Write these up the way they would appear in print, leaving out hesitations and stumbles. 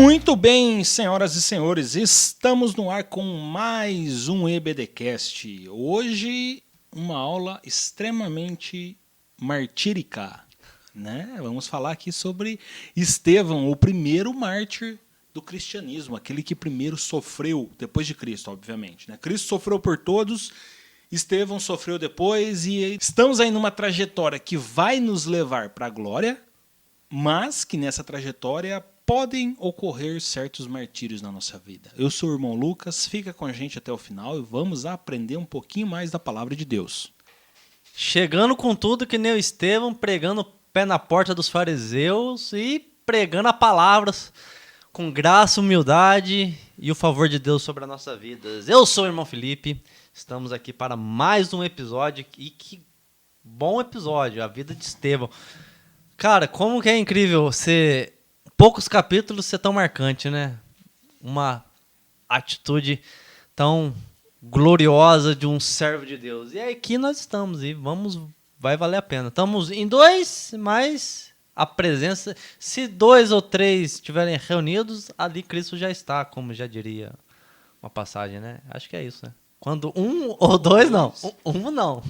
Muito bem, senhoras e senhores, estamos no ar com mais um EBDcast. Hoje, uma aula extremamente martírica, né? Vamos falar aqui sobre Estevão, o primeiro mártir do cristianismo, aquele que primeiro sofreu, depois de Cristo, obviamente, né? Cristo sofreu por todos, Estevão sofreu depois e estamos aí numa trajetória que vai nos levar para a glória, mas que nessa trajetória podem ocorrer certos martírios na nossa vida. Eu sou o irmão Lucas, fica com a gente até o final e vamos aprender um pouquinho mais da palavra de Deus. Chegando com tudo que nem o Estevão, pregando o pé na porta dos fariseus e pregando a palavra com graça, humildade e o favor de Deus sobre a nossa vida. Eu sou o irmão Felipe, estamos aqui para mais um episódio e que bom episódio, a vida de Estevão. Cara, como que é incrível ser poucos capítulos ser tão marcante, né? Uma atitude tão gloriosa de um servo de Deus. E aqui nós estamos e vai valer a pena. Estamos em dois, mas a presença, se 2 ou 3 estiverem reunidos, ali Cristo já está, como já diria uma passagem, né? Acho que é isso, né? Quando um ou dois, não. Não.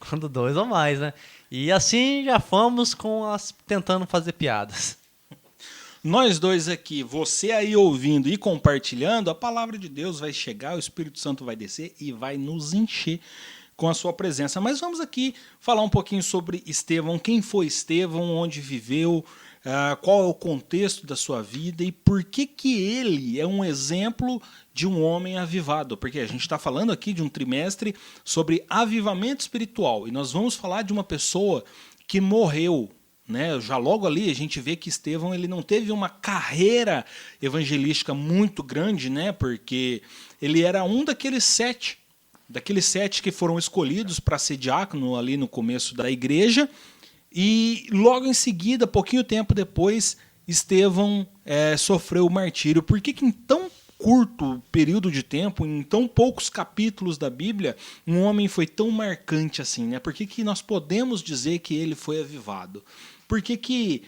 Quando 2 ou mais, né? E assim já fomos tentando fazer piadas. Nós dois aqui, você aí ouvindo e compartilhando, a palavra de Deus vai chegar, o Espírito Santo vai descer e vai nos encher com a sua presença. Mas vamos aqui falar um pouquinho sobre Estevão, quem foi Estevão, onde viveu, qual é o contexto da sua vida e por que ele é um exemplo de um homem avivado. Porque a gente está falando aqui de um trimestre sobre avivamento espiritual e nós vamos falar de uma pessoa que morreu, né? Já logo ali a gente vê que Estevão ele não teve uma carreira evangelística muito grande, né? Porque ele era um daqueles sete que foram escolhidos para ser diácono ali no começo da igreja, e logo em seguida, pouquinho tempo depois, Estevão sofreu o martírio. Por que em tão curto período de tempo, em tão poucos capítulos da Bíblia, um homem foi tão marcante assim, né? Por que nós podemos dizer que ele foi avivado? Por que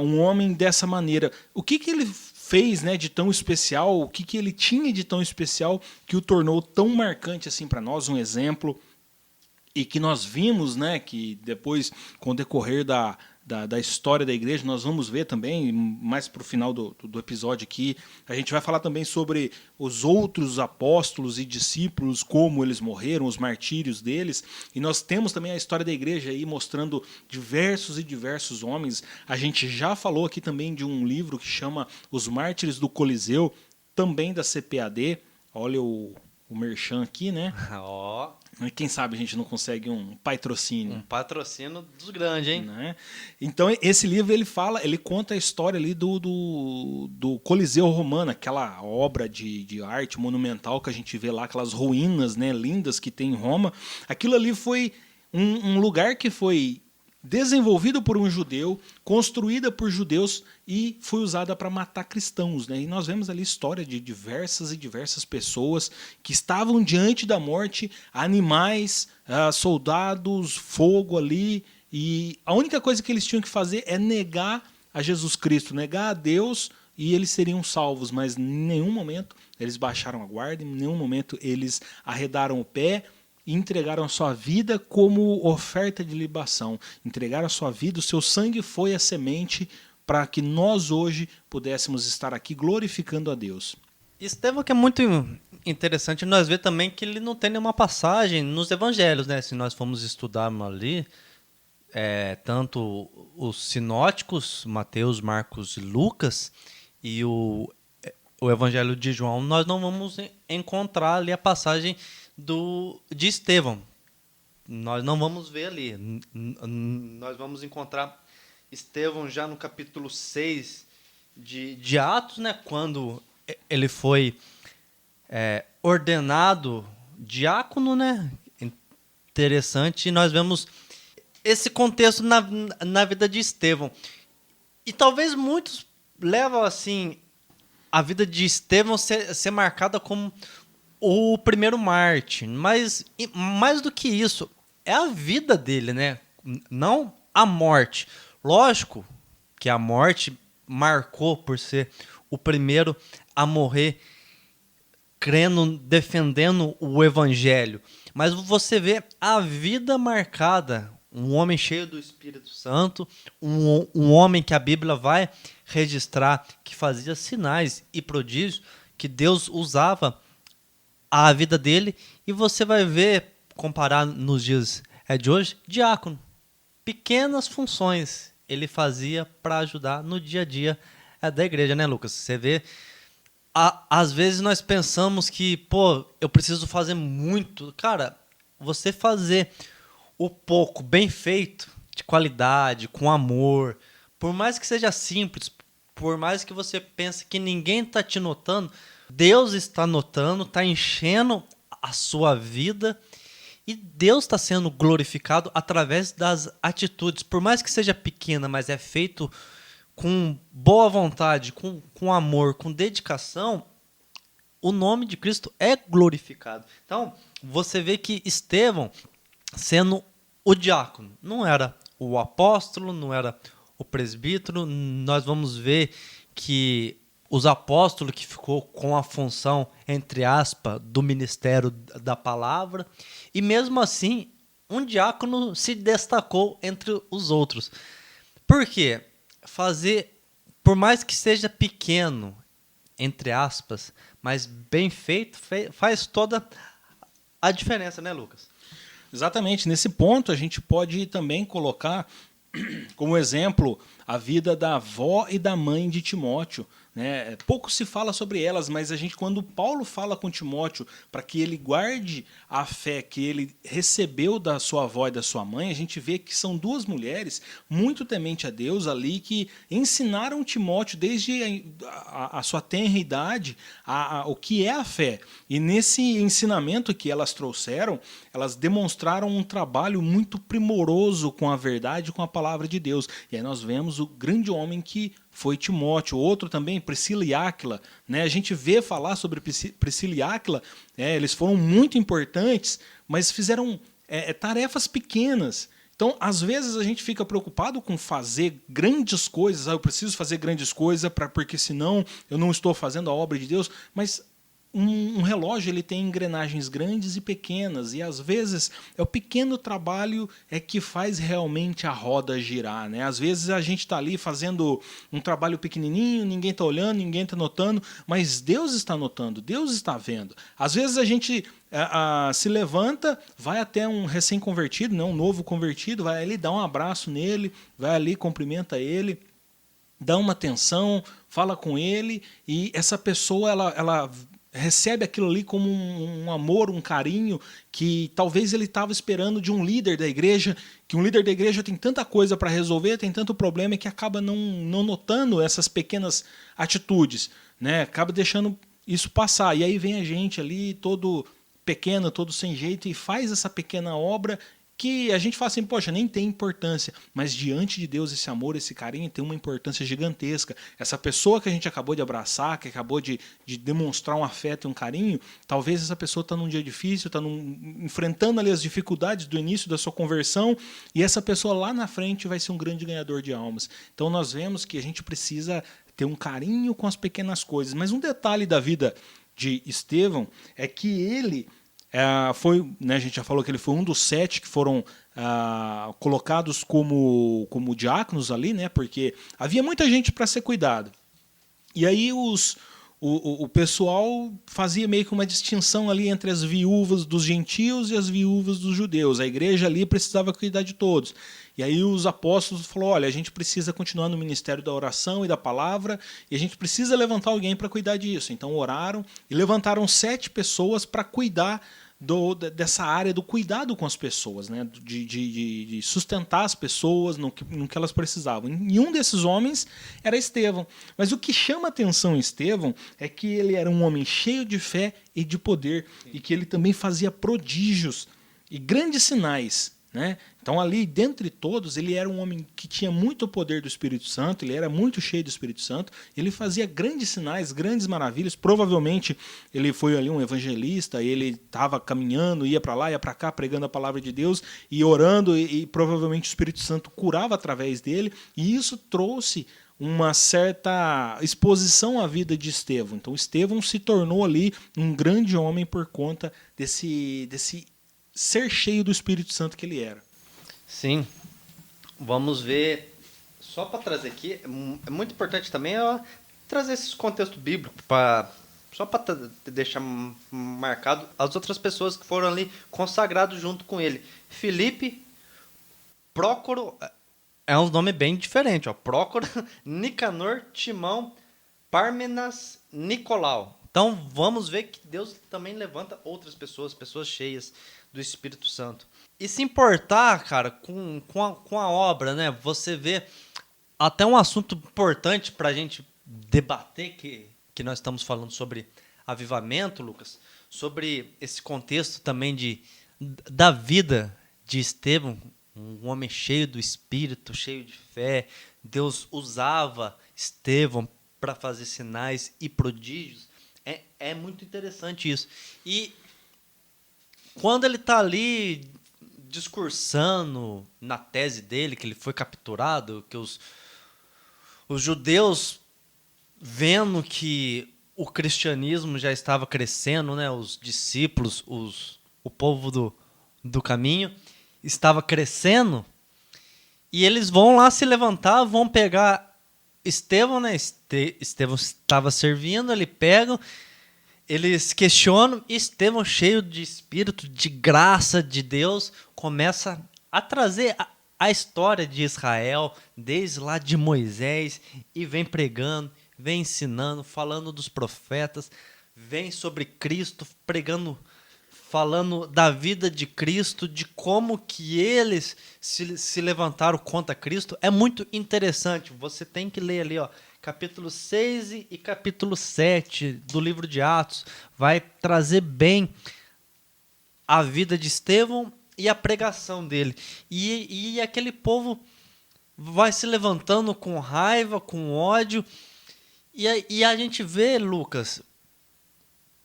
um homem dessa maneira, o que ele fez, né, de tão especial, o que ele tinha de tão especial que o tornou tão marcante assim para nós, um exemplo, e que nós vimos, né, que depois, com o decorrer da história da igreja, nós vamos ver também, mais para o final do episódio aqui, a gente vai falar também sobre os outros apóstolos e discípulos, como eles morreram, os martírios deles, e nós temos também a história da igreja aí mostrando diversos e diversos homens. A gente já falou aqui também de um livro que chama Os Mártires do Coliseu, também da CPAD, olha o merchan aqui, né? Ó. Quem sabe a gente não consegue um patrocínio. Um patrocínio dos grandes, hein? Né? Então, esse livro ele conta a história ali do Coliseu Romano, aquela obra de arte monumental que a gente vê lá, aquelas ruínas, né, lindas que tem em Roma. Aquilo ali foi um lugar que foi desenvolvido por um judeu, construída por judeus e foi usada para matar cristãos, né? E nós vemos ali história de diversas e diversas pessoas que estavam diante da morte, animais, soldados, fogo ali, e a única coisa que eles tinham que fazer é negar a Jesus Cristo, negar a Deus, e eles seriam salvos, mas em nenhum momento eles baixaram a guarda, em nenhum momento eles arredaram o pé, e entregaram a sua vida como oferta de libação. Entregaram a sua vida, o seu sangue foi a semente para que nós hoje pudéssemos estar aqui glorificando a Deus. Estevão, que é muito interessante, nós vemos também que ele não tem nenhuma passagem nos evangelhos, né? Se nós formos estudar ali, tanto os sinóticos, Mateus, Marcos e Lucas, e o evangelho de João, nós não vamos encontrar ali a passagem de Estevão. Nós não vamos ver ali. Nós vamos encontrar Estevão já no capítulo 6 de Atos, né, quando ele foi ordenado diácono, né? Interessante. E nós vemos esse contexto na vida de Estevão. E talvez muitos levam assim a vida de Estevão ser marcada como o primeiro mártir, mas mais do que isso, é a vida dele, né? Não a morte. Lógico que a morte marcou por ser o primeiro a morrer crendo, defendendo o evangelho. Mas você vê a vida marcada, um homem cheio do Espírito Santo, um homem que a Bíblia vai registrar, que fazia sinais e prodígios, que Deus usava a vida dele, e você vai ver, comparar nos dias de hoje, diácono. Pequenas funções ele fazia para ajudar no dia a dia da igreja, né, Lucas? Você vê, às vezes nós pensamos que, pô, eu preciso fazer muito. Cara, você fazer o pouco bem feito, de qualidade, com amor, por mais que seja simples, por mais que você pense que ninguém está te notando, Deus está notando, está enchendo a sua vida e Deus está sendo glorificado através das atitudes. Por mais que seja pequena, mas é feito com boa vontade, com amor, com dedicação, o nome de Cristo é glorificado. Então, você vê que Estevão, sendo o diácono, não era o apóstolo, não era o presbítero. Nós vamos ver que os apóstolos que ficou com a função, entre aspas, do ministério da palavra, e mesmo assim, um diácono se destacou entre os outros. Por quê? Fazer, por mais que seja pequeno, entre aspas, mas bem feito, faz toda a diferença, né, Lucas? Exatamente. Nesse ponto, a gente pode também colocar como exemplo a vida da avó e da mãe de Timóteo. Né? Pouco se fala sobre elas, mas a gente, quando Paulo fala com Timóteo para que ele guarde a fé que ele recebeu da sua avó e da sua mãe, a gente vê que são duas mulheres muito temente a Deus ali, que ensinaram Timóteo desde a sua tenra idade o que é a fé. E nesse ensinamento que elas trouxeram, elas demonstraram um trabalho muito primoroso com a verdade, com a palavra de Deus. E aí nós vemos o grande homem que foi Timóteo. Outro também, Priscila e Áquila. Né? A gente vê falar sobre Priscila e Áquila, eles foram muito importantes, mas fizeram tarefas pequenas. Então, às vezes, a gente fica preocupado com fazer grandes coisas. Eu preciso fazer grandes coisas porque senão eu não estou fazendo a obra de Deus. Mas um relógio ele tem engrenagens grandes e pequenas, e às vezes é o pequeno trabalho que faz realmente a roda girar. Né? Às vezes a gente está ali fazendo um trabalho pequenininho, ninguém está olhando, ninguém está notando, mas Deus está notando, Deus está vendo. Às vezes a gente se levanta, vai até um recém-convertido, né? Um novo convertido, vai ali, dá um abraço nele, vai ali, cumprimenta ele, dá uma atenção, fala com ele, e essa pessoa ela recebe aquilo ali como um amor, um carinho, que talvez ele estava esperando de um líder da igreja, que um líder da igreja tem tanta coisa para resolver, tem tanto problema, que acaba não notando essas pequenas atitudes, né? Acaba deixando isso passar. E aí vem a gente ali, todo pequeno, todo sem jeito, e faz essa pequena obra que a gente fala assim, poxa, nem tem importância, mas diante de Deus esse amor, esse carinho tem uma importância gigantesca. Essa pessoa que a gente acabou de abraçar, que acabou de demonstrar um afeto e um carinho, talvez essa pessoa está num dia difícil, está enfrentando ali as dificuldades do início da sua conversão, e essa pessoa lá na frente vai ser um grande ganhador de almas. Então nós vemos que a gente precisa ter um carinho com as pequenas coisas. Mas um detalhe da vida de Estevão é que ele foi, né, a gente já falou que ele foi um dos 7 que foram colocados como diáconos ali, né, porque havia muita gente para ser cuidado. E aí o pessoal fazia meio que uma distinção ali entre as viúvas dos gentios e as viúvas dos judeus. A igreja ali precisava cuidar de todos. E aí os apóstolos falaram, olha, a gente precisa continuar no ministério da oração e da palavra, e a gente precisa levantar alguém para cuidar disso. Então oraram e levantaram 7 pessoas para cuidar dessa área do cuidado com as pessoas, né? de sustentar as pessoas no que elas precisavam. E um desses homens era Estevão. Mas o que chama atenção em Estevão é que ele era um homem cheio de fé e de poder, e que ele também fazia prodígios e grandes sinais. Né? Então ali, dentre todos, ele era um homem que tinha muito poder do Espírito Santo, ele era muito cheio do Espírito Santo, ele fazia grandes sinais, grandes maravilhas. Provavelmente ele foi ali um evangelista, ele estava caminhando, ia para lá, ia para cá, pregando a palavra de Deus e orando, e provavelmente o Espírito Santo curava através dele, e isso trouxe uma certa exposição à vida de Estevão. Então Estevão se tornou ali um grande homem por conta desse ser cheio do Espírito Santo que ele era. Sim. Vamos ver, só para trazer aqui, é muito importante também trazer esse contexto bíblico, só para deixar marcado as outras pessoas que foram ali consagrados junto com ele. Filipe, Prócoro, é um nome bem diferente, ó. Prócoro, Nicanor, Timão, Pármenas, Nicolau. Então vamos ver que Deus também levanta outras pessoas, pessoas cheias do Espírito Santo. E se importar, cara, com a obra, né? Você vê até um assunto importante para a gente debater, que nós estamos falando sobre avivamento, Lucas, sobre esse contexto também da vida de Estevão, um homem cheio do Espírito, cheio de fé. Deus usava Estevão para fazer sinais e prodígios. É muito interessante isso. E quando ele está ali discursando na tese dele, que ele foi capturado, que os judeus, vendo que o cristianismo já estava crescendo, né, os discípulos, o povo do caminho, estava crescendo, e eles vão lá se levantar, vão pegar Estevão, né? Estevão estava servindo, ele pega, eles questionam, e Estevão, cheio de espírito, de graça de Deus, começa a trazer a história de Israel, desde lá de Moisés, e vem pregando, vem ensinando, falando dos profetas, vem sobre Cristo, pregando, falando da vida de Cristo, de como que eles se levantaram contra Cristo. É muito interessante, você tem que ler ali, ó, capítulo 6 e capítulo 7 do livro de Atos, vai trazer bem a vida de Estevão e a pregação dele. E aquele povo vai se levantando com raiva, com ódio, e a gente vê, Lucas,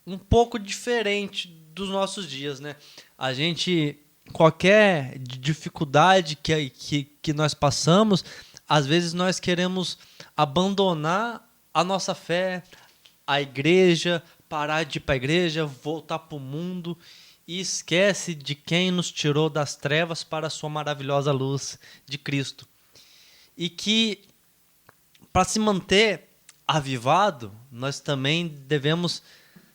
um pouco diferente dos nossos dias, né? A gente, qualquer dificuldade que nós passamos, às vezes nós queremos abandonar a nossa fé, a igreja, parar de ir para a igreja, voltar para o mundo, e esquece de quem nos tirou das trevas para a sua maravilhosa luz de Cristo. E que, para se manter avivado, nós também devemos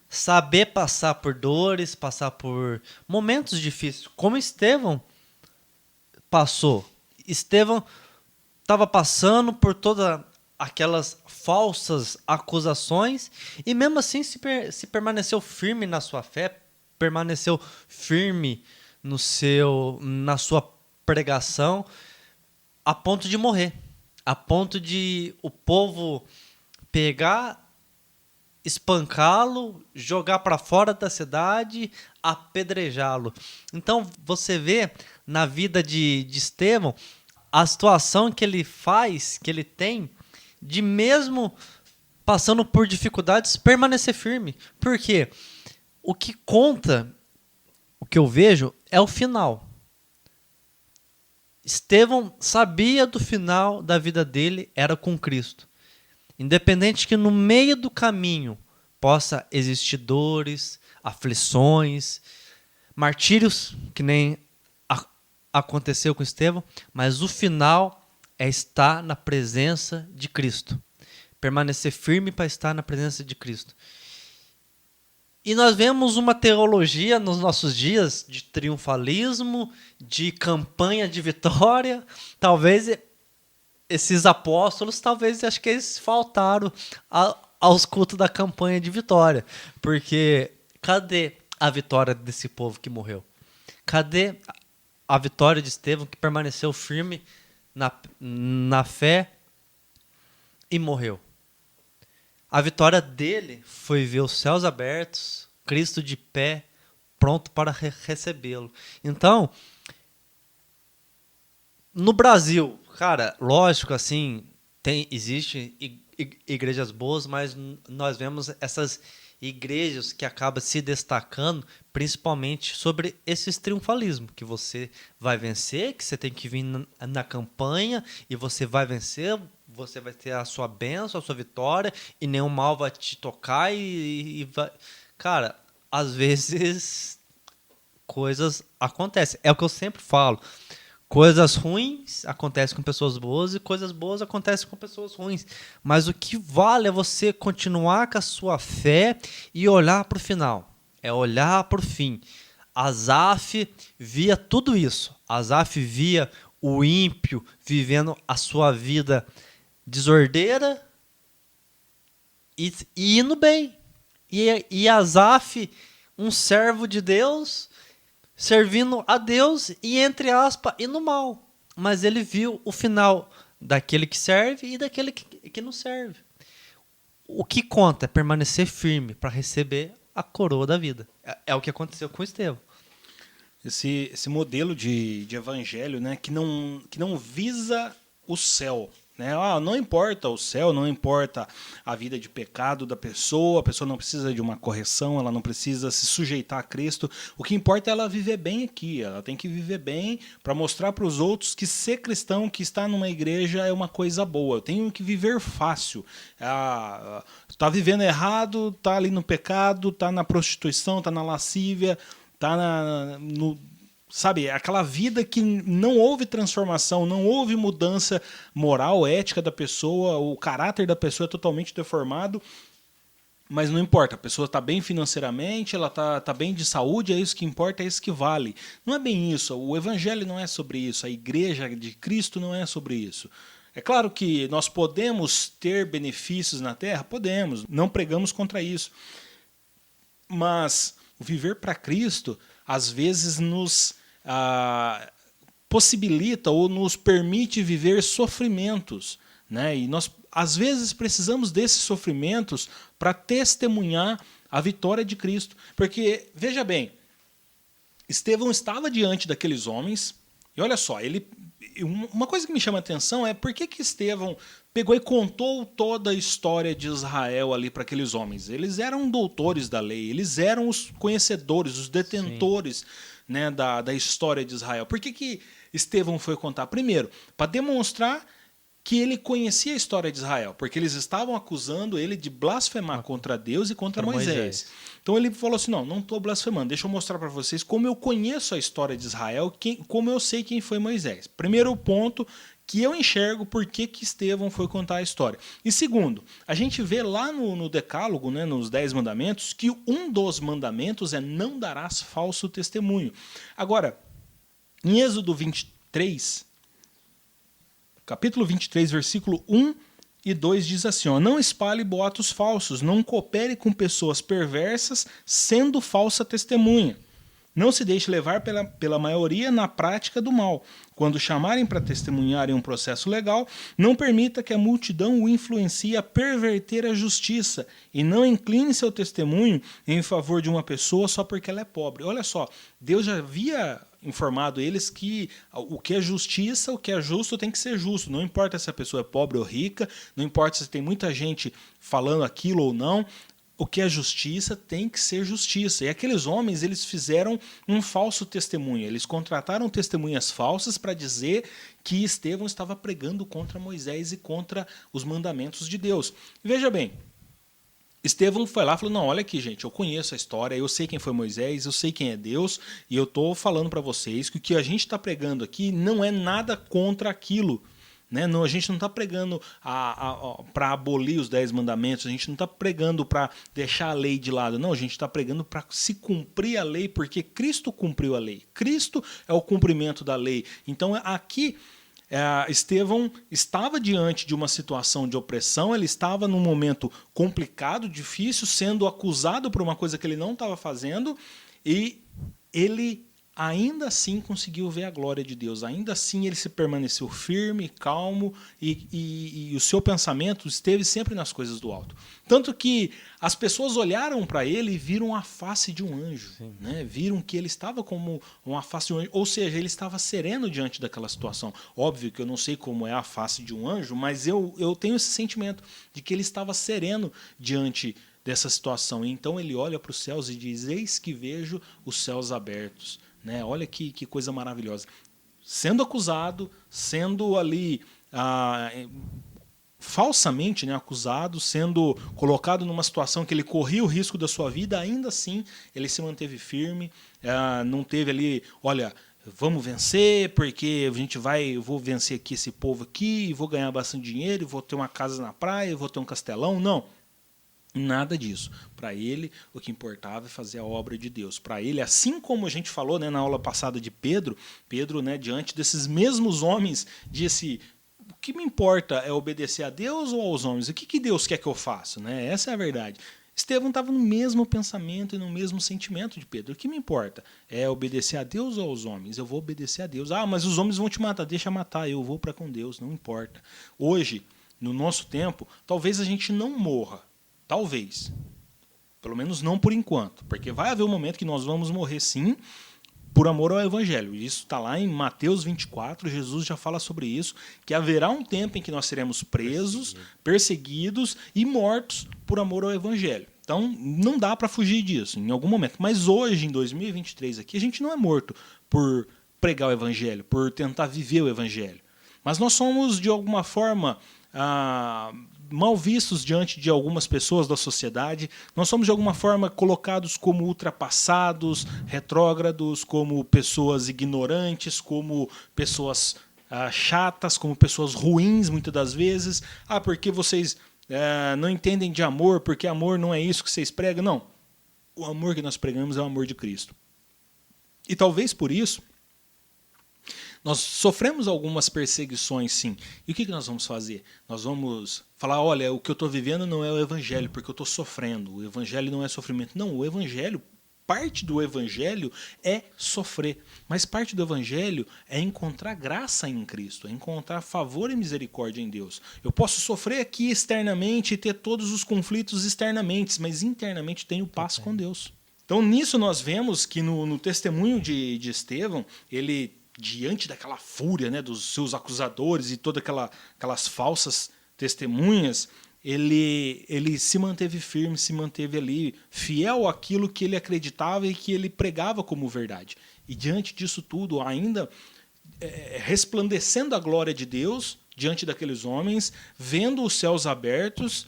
saber passar por dores, passar por momentos difíceis, como Estevão passou. Estevão estava passando por todas aquelas falsas acusações, e mesmo assim se permaneceu firme na sua fé, permaneceu firme na sua pregação, a ponto de morrer, a ponto de o povo pegar, espancá-lo, jogar para fora da cidade, apedrejá-lo. Então você vê na vida de Estevão a situação que ele faz, que ele tem, de mesmo passando por dificuldades, permanecer firme. Por quê? O que conta, o que eu vejo, é o final. Estevão sabia do final da vida dele, era com Cristo. Independente que no meio do caminho possa existir dores, aflições, martírios, que nem aconteceu com Estevão, mas o final é estar na presença de Cristo. Permanecer firme para estar na presença de Cristo. E nós vemos uma teologia nos nossos dias de triunfalismo, de campanha de vitória. Talvez esses apóstolos, acho que eles faltaram aos cultos da campanha de vitória. Porque cadê a vitória desse povo que morreu? Cadê a vitória de Estevão, que permaneceu firme na fé e morreu? A vitória dele foi ver os céus abertos, Cristo de pé, pronto para recebê-lo. Então, no Brasil, cara, lógico, assim, existe igrejas boas, mas nós vemos essas igrejas que acabam se destacando principalmente sobre esse triunfalismo, que você vai vencer, que você tem que vir na campanha e você vai vencer, você vai ter a sua bênção, a sua vitória, e nenhum mal vai te tocar e vai... Cara, às vezes coisas acontecem. É o que eu sempre falo. Coisas ruins acontecem com pessoas boas e coisas boas acontecem com pessoas ruins. Mas o que vale é você continuar com a sua fé e olhar para o final. É olhar para o fim. Asaf via tudo isso. Asaf via o ímpio vivendo a sua vida desordeira e indo bem. E Asaf, um servo de Deus, servindo a Deus e, entre aspas, indo mal. Mas ele viu o final daquele que serve e daquele que não serve. O que conta é permanecer firme para receber a coroa da vida. É o que aconteceu com Estevão. Esse modelo de evangelho, né, que não visa o céu. Né? Não importa o céu, não importa a vida de pecado da pessoa, a pessoa não precisa de uma correção, ela não precisa se sujeitar a Cristo. O que importa é ela viver bem aqui, ela tem que viver bem para mostrar para os outros que ser cristão, que estar numa igreja é uma coisa boa. Eu tenho que viver fácil. Tá vivendo errado, tá ali no pecado, tá na prostituição, tá na lascívia, tá sabe, aquela vida que não houve transformação, não houve mudança moral, ética da pessoa, o caráter da pessoa é totalmente deformado, mas não importa, a pessoa está bem financeiramente, ela tá bem de saúde, é isso que importa, é isso que vale. Não é bem isso, o evangelho não é sobre isso, a igreja de Cristo não é sobre isso. É claro que nós podemos ter benefícios na terra, podemos, não pregamos contra isso, mas o viver para Cristo às vezes nos possibilita ou nos permite viver sofrimentos, né? E nós às vezes precisamos desses sofrimentos para testemunhar a vitória de Cristo. Porque, veja bem, Estevão estava diante daqueles homens, e olha só, uma coisa que me chama a atenção é por que Estevão pegou e contou toda a história de Israel ali para aqueles homens. Eles eram doutores da lei, eles eram os conhecedores, os detentores, né, da história de Israel. Por que Estevão foi contar? Primeiro, para demonstrar que ele conhecia a história de Israel, porque eles estavam acusando ele de blasfemar contra Deus e contra Moisés. Então ele falou assim, não estou blasfemando, deixa eu mostrar para vocês como eu conheço a história de Israel, como eu sei quem foi Moisés. Primeiro ponto que eu enxergo por que Estevão foi contar a história. E segundo, a gente vê lá no Decálogo, né, nos 10 mandamentos, que um dos mandamentos é não darás falso testemunho. Agora, em Êxodo 23... capítulo 23, versículo 1 e 2 diz assim, não espalhe boatos falsos, não coopere com pessoas perversas, sendo falsa testemunha. Não se deixe levar pela maioria na prática do mal. Quando chamarem para testemunhar em um processo legal, não permita que a multidão o influencie a perverter a justiça e não incline seu testemunho em favor de uma pessoa só porque ela é pobre. Olha só, Deus já havia informado eles que o que é justiça, o que é justo tem que ser justo. Não importa se a pessoa é pobre ou rica, não importa se tem muita gente falando aquilo ou não, o que é justiça tem que ser justiça. E aqueles homens, eles fizeram um falso testemunho. Eles contrataram testemunhas falsas para dizer que Estevão estava pregando contra Moisés e contra os mandamentos de Deus. E veja bem, Estevão foi lá e falou, não, olha aqui, gente, eu conheço a história, eu sei quem foi Moisés, eu sei quem é Deus, e eu estou falando para vocês que o que a gente está pregando aqui não é nada contra aquilo. Né? Não, a gente não está pregando para abolir os 10 mandamentos, a gente não está pregando para deixar a lei de lado, não, a gente está pregando para se cumprir a lei, porque Cristo cumpriu a lei. Cristo é o cumprimento da lei. Então aqui Estevão estava diante de uma situação de opressão, ele estava num momento complicado, difícil, sendo acusado por uma coisa que ele não estava fazendo, e ele ainda assim conseguiu ver a glória de Deus, ainda assim ele se permaneceu firme, calmo e o seu pensamento esteve sempre nas coisas do alto. Tanto que as pessoas olharam para ele e viram a face de um anjo, né? Viram que ele estava como uma face de um anjo, ou seja, ele estava sereno diante daquela situação. Óbvio que eu não sei como é a face de um anjo, mas eu tenho esse sentimento de que ele estava sereno diante dessa situação. Então ele olha para os céus e diz, eis que vejo os céus abertos. Né? Olha que coisa maravilhosa. Sendo acusado, sendo ali falsamente, né, acusado, sendo colocado numa situação que ele corria o risco da sua vida, ainda assim ele se manteve firme, não teve ali, olha, vamos vencer, porque eu vou vencer aqui esse povo aqui, vou ganhar bastante dinheiro, vou ter uma casa na praia, vou ter um castelão. Não, nada disso. Para ele, o que importava é fazer a obra de Deus. Para ele, assim como a gente falou, né, na aula passada de Pedro, né, diante desses mesmos homens, disse: o que me importa é obedecer a Deus ou aos homens? O que Deus quer que eu faça? Né? Essa é a verdade. Estevão estava no mesmo pensamento e no mesmo sentimento de Pedro. O que me importa é obedecer a Deus ou aos homens? Eu vou obedecer a Deus. Ah, mas os homens vão te matar. Deixa matar, eu vou para com Deus, não importa. Hoje, no nosso tempo, talvez a gente não morra. Talvez. Pelo menos não por enquanto. Porque vai haver um momento que nós vamos morrer sim, por amor ao Evangelho. Isso está lá em Mateus 24, Jesus já fala sobre isso, que haverá um tempo em que nós seremos presos, perseguidos e mortos por amor ao Evangelho. Então, não dá para fugir disso em algum momento. Mas hoje, em 2023, aqui, a gente não é morto por pregar o Evangelho, por tentar viver o Evangelho. Mas nós somos, de alguma forma, mal vistos diante de algumas pessoas da sociedade. Nós somos, de alguma forma, colocados como ultrapassados, retrógrados, como pessoas ignorantes, como pessoas chatas, como pessoas ruins, muitas das vezes. Porque vocês não entendem de amor, porque amor não é isso que vocês pregam. Não. O amor que nós pregamos é o amor de Cristo. E talvez por isso nós sofremos algumas perseguições, sim. E o que nós vamos fazer? Nós vamos falar, olha, o que eu estou vivendo não é o Evangelho, porque eu estou sofrendo. O Evangelho não é sofrimento. Não, o Evangelho, parte do Evangelho é sofrer. Mas parte do Evangelho é encontrar graça em Cristo, é encontrar favor e misericórdia em Deus. Eu posso sofrer aqui externamente e ter todos os conflitos externamente, mas internamente tenho paz com Deus. Então, nisso nós vemos que no testemunho de Estevão, ele, diante daquela fúria, né, dos seus acusadores e todas aquelas falsas testemunhas, ele se manteve firme, se manteve ali, fiel àquilo que ele acreditava e que ele pregava como verdade. E diante disso tudo, ainda resplandecendo a glória de Deus diante daqueles homens, vendo os céus abertos,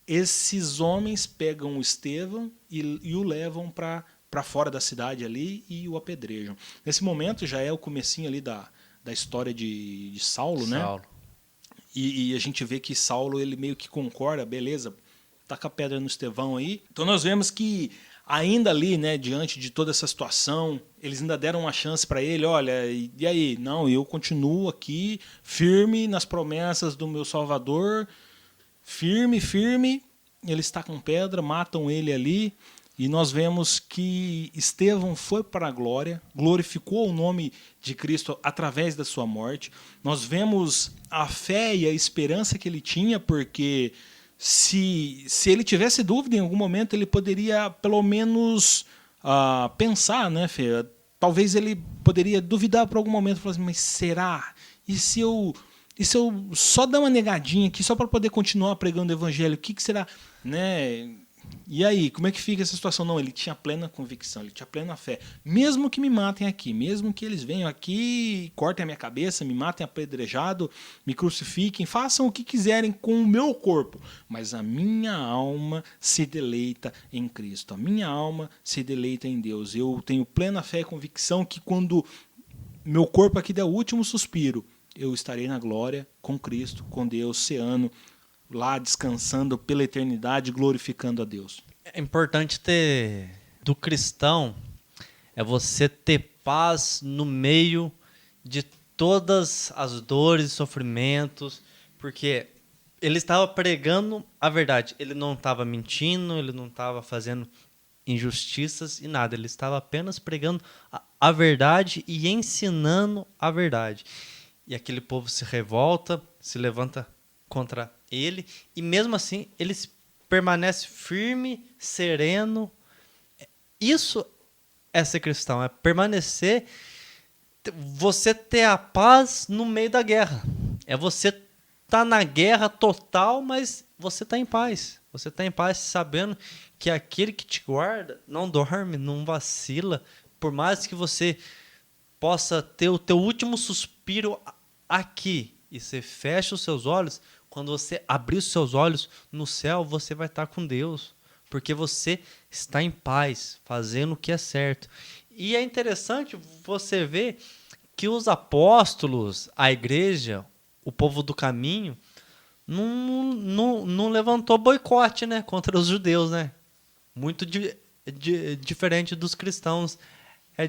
esses homens pegam o Estevão e o levam para fora da cidade ali e o apedrejam. Nesse momento já é o comecinho ali da história de Saulo, né? E a gente vê que Saulo, ele meio que concorda, beleza, taca a pedra no Estevão aí. Então nós vemos que ainda ali, né, diante de toda essa situação, eles ainda deram uma chance para ele, olha, e aí? Não, eu continuo aqui, firme nas promessas do meu Salvador, firme, eles tacam pedra, matam ele ali. E nós vemos que Estevão foi para a glória, glorificou o nome de Cristo através da sua morte. Nós vemos a fé e a esperança que ele tinha, porque se ele tivesse dúvida em algum momento, ele poderia pelo menos pensar, né, Fê? Talvez ele poderia duvidar por algum momento, falar assim, mas será? E se eu só dar uma negadinha aqui, só para poder continuar pregando o evangelho, o que será? Né? E aí, como é que fica essa situação? Não, ele tinha plena convicção, ele tinha plena fé. Mesmo que me matem aqui, mesmo que eles venham aqui, cortem a minha cabeça, me matem apedrejado, me crucifiquem, façam o que quiserem com o meu corpo, mas a minha alma se deleita em Cristo, a minha alma se deleita em Deus. Eu tenho plena fé e convicção que quando meu corpo aqui der o último suspiro, eu estarei na glória com Cristo, com Deus, ceando, lá descansando pela eternidade, glorificando a Deus. É importante do cristão, é você ter paz no meio de todas as dores e sofrimentos, porque ele estava pregando a verdade, ele não estava mentindo, ele não estava fazendo injustiças e nada, ele estava apenas pregando a verdade e ensinando a verdade. E aquele povo se revolta, se levanta contra ele, e mesmo assim ele permanece firme, sereno. Isso é ser cristão, é permanecer, você ter a paz no meio da guerra. É você estar na guerra total, mas você está em paz. Você está em paz sabendo que aquele que te guarda não dorme, não vacila, por mais que você possa ter o teu último suspiro aqui, e você fecha os seus olhos, Quando você abrir os seus olhos no céu, você vai estar com Deus. Porque você está em paz, fazendo o que é certo. E é interessante você ver que os apóstolos, a igreja, o povo do caminho, não levantou boicote, né, contra os judeus, né? Muito diferente dos cristãos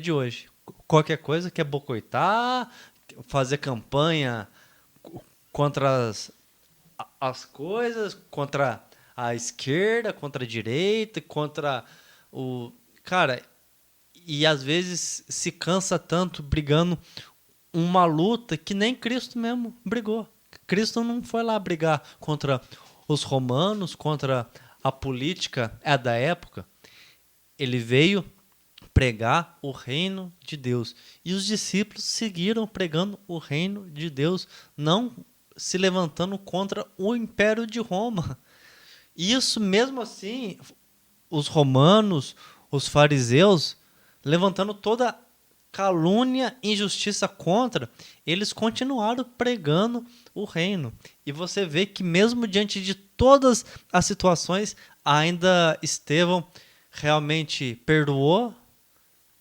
de hoje. Qualquer coisa quer boicotar, fazer campanha contra as coisas, contra a esquerda, contra a direita, contra o... Cara, e às vezes se cansa tanto brigando uma luta que nem Cristo mesmo brigou. Cristo não foi lá brigar contra os romanos, contra a política da época. Ele veio pregar o reino de Deus. E os discípulos seguiram pregando o reino de Deus, não se levantando contra o Império de Roma. Isso mesmo assim, os romanos, os fariseus, levantando toda calúnia, injustiça contra, eles continuaram pregando o reino. E você vê que mesmo diante de todas as situações, ainda Estevão realmente perdoou.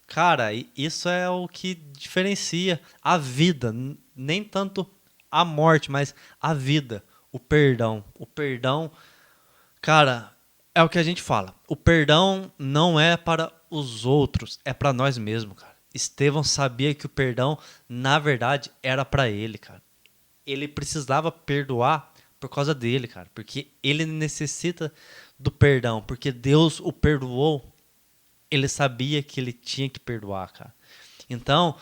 Cara, isso é o que diferencia a vida, nem tanto a morte, mas a vida, o perdão. O perdão, cara, é o que a gente fala. O perdão não é para os outros, é para nós mesmos, cara. Estevão sabia que o perdão, na verdade, era para ele, cara. Ele precisava perdoar por causa dele, cara, porque ele necessita do perdão, porque Deus o perdoou. Ele sabia que ele tinha que perdoar, cara. Então,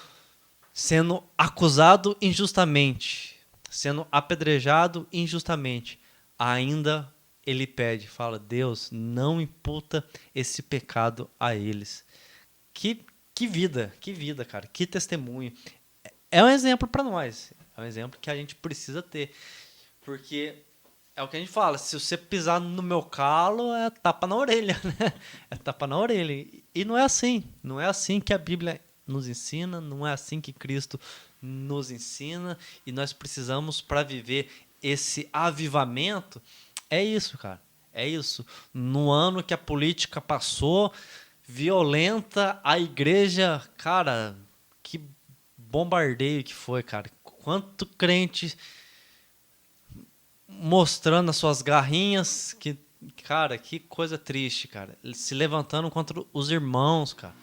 sendo acusado injustamente, sendo apedrejado injustamente, ainda ele pede, fala, Deus, não imputa esse pecado a eles. Que vida, cara, que testemunho. É um exemplo para nós, é um exemplo que a gente precisa ter, porque é o que a gente fala, se você pisar no meu calo, é tapa na orelha, né? É tapa na orelha. E não é assim que a Bíblia nos ensina, não é assim que Cristo nos ensina, e nós precisamos, para viver esse avivamento, é isso, cara, é isso. No ano que a política passou, violenta, a igreja, cara, que bombardeio que foi, cara. Quanto crente mostrando as suas garrinhas, cara, que coisa triste, cara. Se levantando contra os irmãos, cara.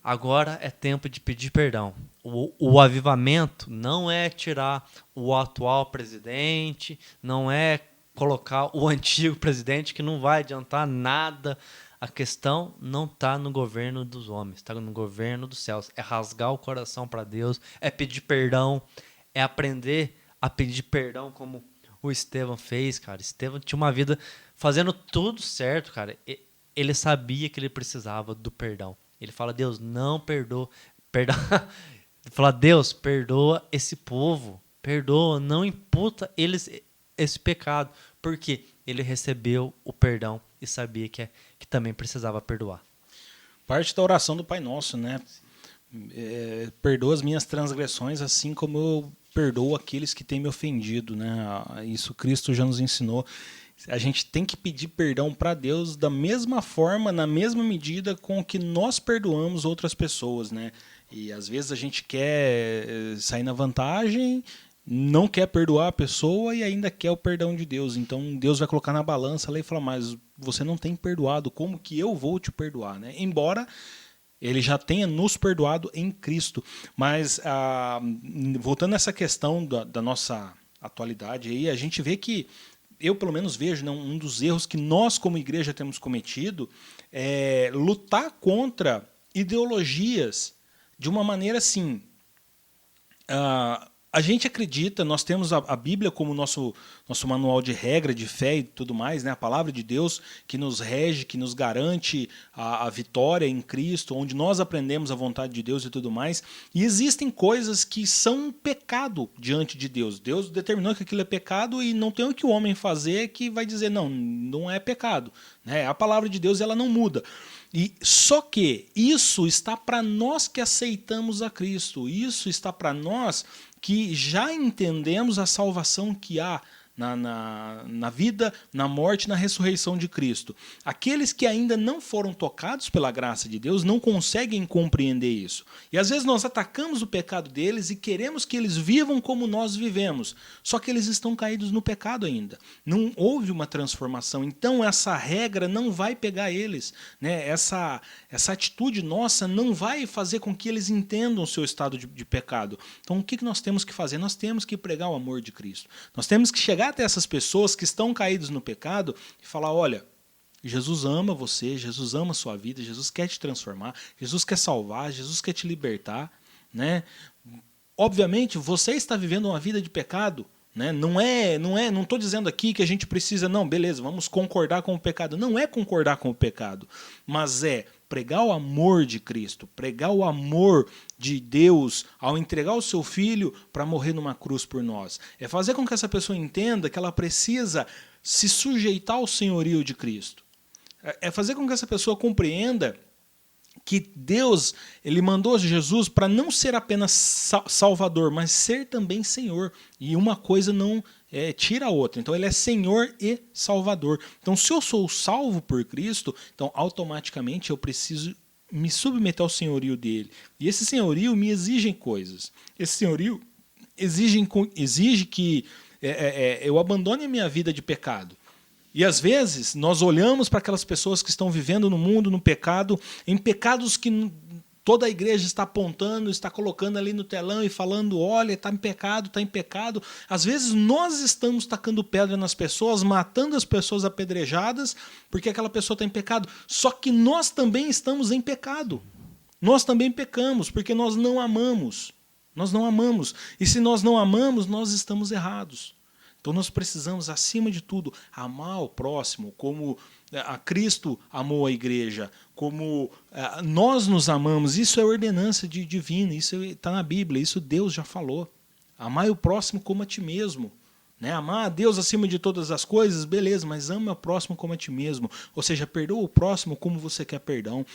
Agora é tempo de pedir perdão. O avivamento não é tirar o atual presidente, não é colocar o antigo presidente, que não vai adiantar nada. A questão não está no governo dos homens, está no governo dos céus. É rasgar o coração para Deus, é pedir perdão, é aprender a pedir perdão como o Estevão fez, cara. Estevão tinha uma vida fazendo tudo certo, cara. Ele sabia que ele precisava do perdão. Ele fala, Deus, não perdoa. Ele fala, Deus, perdoa esse povo. Perdoa, não imputa eles esse pecado. Porque ele recebeu o perdão e sabia que também precisava perdoar. Parte da oração do Pai Nosso, né? Perdoa as minhas transgressões, assim como eu perdoo aqueles que têm me ofendido, né? Isso Cristo já nos ensinou. A gente tem que pedir perdão para Deus da mesma forma, na mesma medida com que nós perdoamos outras pessoas, né? E às vezes a gente quer sair na vantagem, não quer perdoar a pessoa e ainda quer o perdão de Deus. Então Deus vai colocar na balança lá e falar, mas você não tem perdoado, como que eu vou te perdoar, né? Embora ele já tenha nos perdoado em Cristo. Mas, voltando a essa questão da nossa atualidade, aí, a gente vê que, eu pelo menos vejo, né, um dos erros que nós como igreja temos cometido é lutar contra ideologias de uma maneira assim... a gente acredita, nós temos a Bíblia como nosso manual de regra, de fé e tudo mais, né? A palavra de Deus que nos rege, que nos garante a vitória em Cristo, onde nós aprendemos a vontade de Deus e tudo mais. E existem coisas que são pecado diante de Deus. Deus determinou que aquilo é pecado e não tem o que o homem fazer que vai dizer, não é pecado, né? A palavra de Deus, ela não muda. E só que isso está para nós que aceitamos a Cristo, isso está para nós que já entendemos a salvação que há na vida, na morte, na ressurreição de Cristo. Aqueles que ainda não foram tocados pela graça de Deus não conseguem compreender isso. E às vezes nós atacamos o pecado deles e queremos que eles vivam como nós vivemos. Só que eles estão caídos no pecado ainda. Não houve uma transformação. Então essa regra não vai pegar eles, né? Essa atitude nossa não vai fazer com que eles entendam o seu estado de pecado. Então o que nós temos que fazer? Nós temos que pregar o amor de Cristo. Nós temos que chegar até essas pessoas que estão caídas no pecado e falar, olha, Jesus ama você, Jesus ama a sua vida, Jesus quer te transformar, Jesus quer salvar, Jesus quer te libertar, né? Obviamente, você está vivendo uma vida de pecado, né? Não estou dizendo aqui que a gente precisa, não, beleza, vamos concordar com o pecado. Não é concordar com o pecado, mas é pregar o amor de Cristo, pregar o amor de Deus ao entregar o seu filho para morrer numa cruz por nós. É fazer com que essa pessoa entenda que ela precisa se sujeitar ao senhorio de Cristo. É fazer com que essa pessoa compreenda que Deus, ele mandou Jesus para não ser apenas Salvador, mas ser também Senhor. E uma coisa não tira a outra. Então ele é Senhor e Salvador. Então se eu sou salvo por Cristo, então automaticamente eu preciso me submeter ao senhorio dele. E esse senhorio me exige coisas. Esse senhorio exige que eu abandone a minha vida de pecado. E às vezes nós olhamos para aquelas pessoas que estão vivendo no mundo, no pecado, em pecados que toda a igreja está apontando, está colocando ali no telão e falando, olha, está em pecado, está em pecado. Às vezes nós estamos tacando pedra nas pessoas, matando as pessoas apedrejadas, porque aquela pessoa está em pecado. Só que nós também estamos em pecado. Nós também pecamos, porque nós não amamos. Nós não amamos. E se nós não amamos, nós estamos errados. Então nós precisamos, acima de tudo, amar o próximo, como a Cristo amou a igreja, como nós nos amamos. Isso é ordenança divina, isso está na Bíblia, isso Deus já falou. Amar o próximo como a ti mesmo. Né? Amar a Deus acima de todas as coisas, beleza, mas ama o próximo como a ti mesmo. Ou seja, perdoa o próximo como você quer perdão.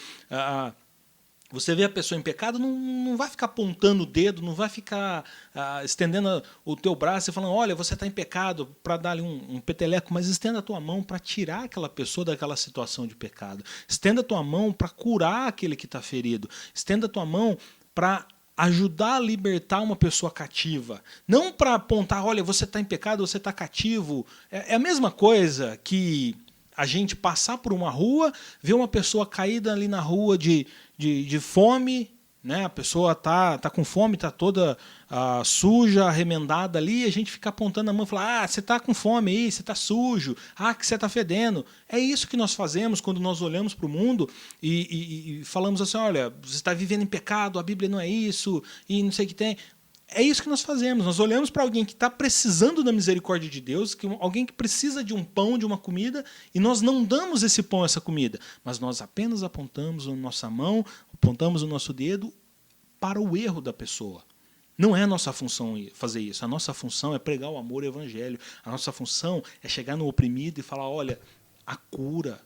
Você vê a pessoa em pecado, não vai ficar apontando o dedo, não vai ficar estendendo o teu braço e falando, olha, você está em pecado, para dar ali um peteleco, mas estenda a tua mão para tirar aquela pessoa daquela situação de pecado. Estenda a tua mão para curar aquele que está ferido. Estenda a tua mão para ajudar a libertar uma pessoa cativa. Não para apontar, olha, você está em pecado, você está cativo. É a mesma coisa que a gente passar por uma rua, ver uma pessoa caída ali na rua de fome, né? A pessoa tá com fome, tá toda suja, remendada ali, e a gente fica apontando a mão e falar, você tá com fome aí, você tá sujo, que você tá fedendo. É isso que nós fazemos quando nós olhamos para o mundo e falamos assim, olha, você está vivendo em pecado, a Bíblia não é isso, e não sei o que tem. É isso que nós fazemos. Nós olhamos para alguém que está precisando da misericórdia de Deus, alguém que precisa de um pão, de uma comida, e nós não damos esse pão, essa comida, mas nós apenas apontamos a nossa mão, apontamos o nosso dedo para o erro da pessoa. Não é a nossa função fazer isso. A nossa função é pregar o amor e o evangelho. A nossa função é chegar no oprimido e falar, olha, a cura,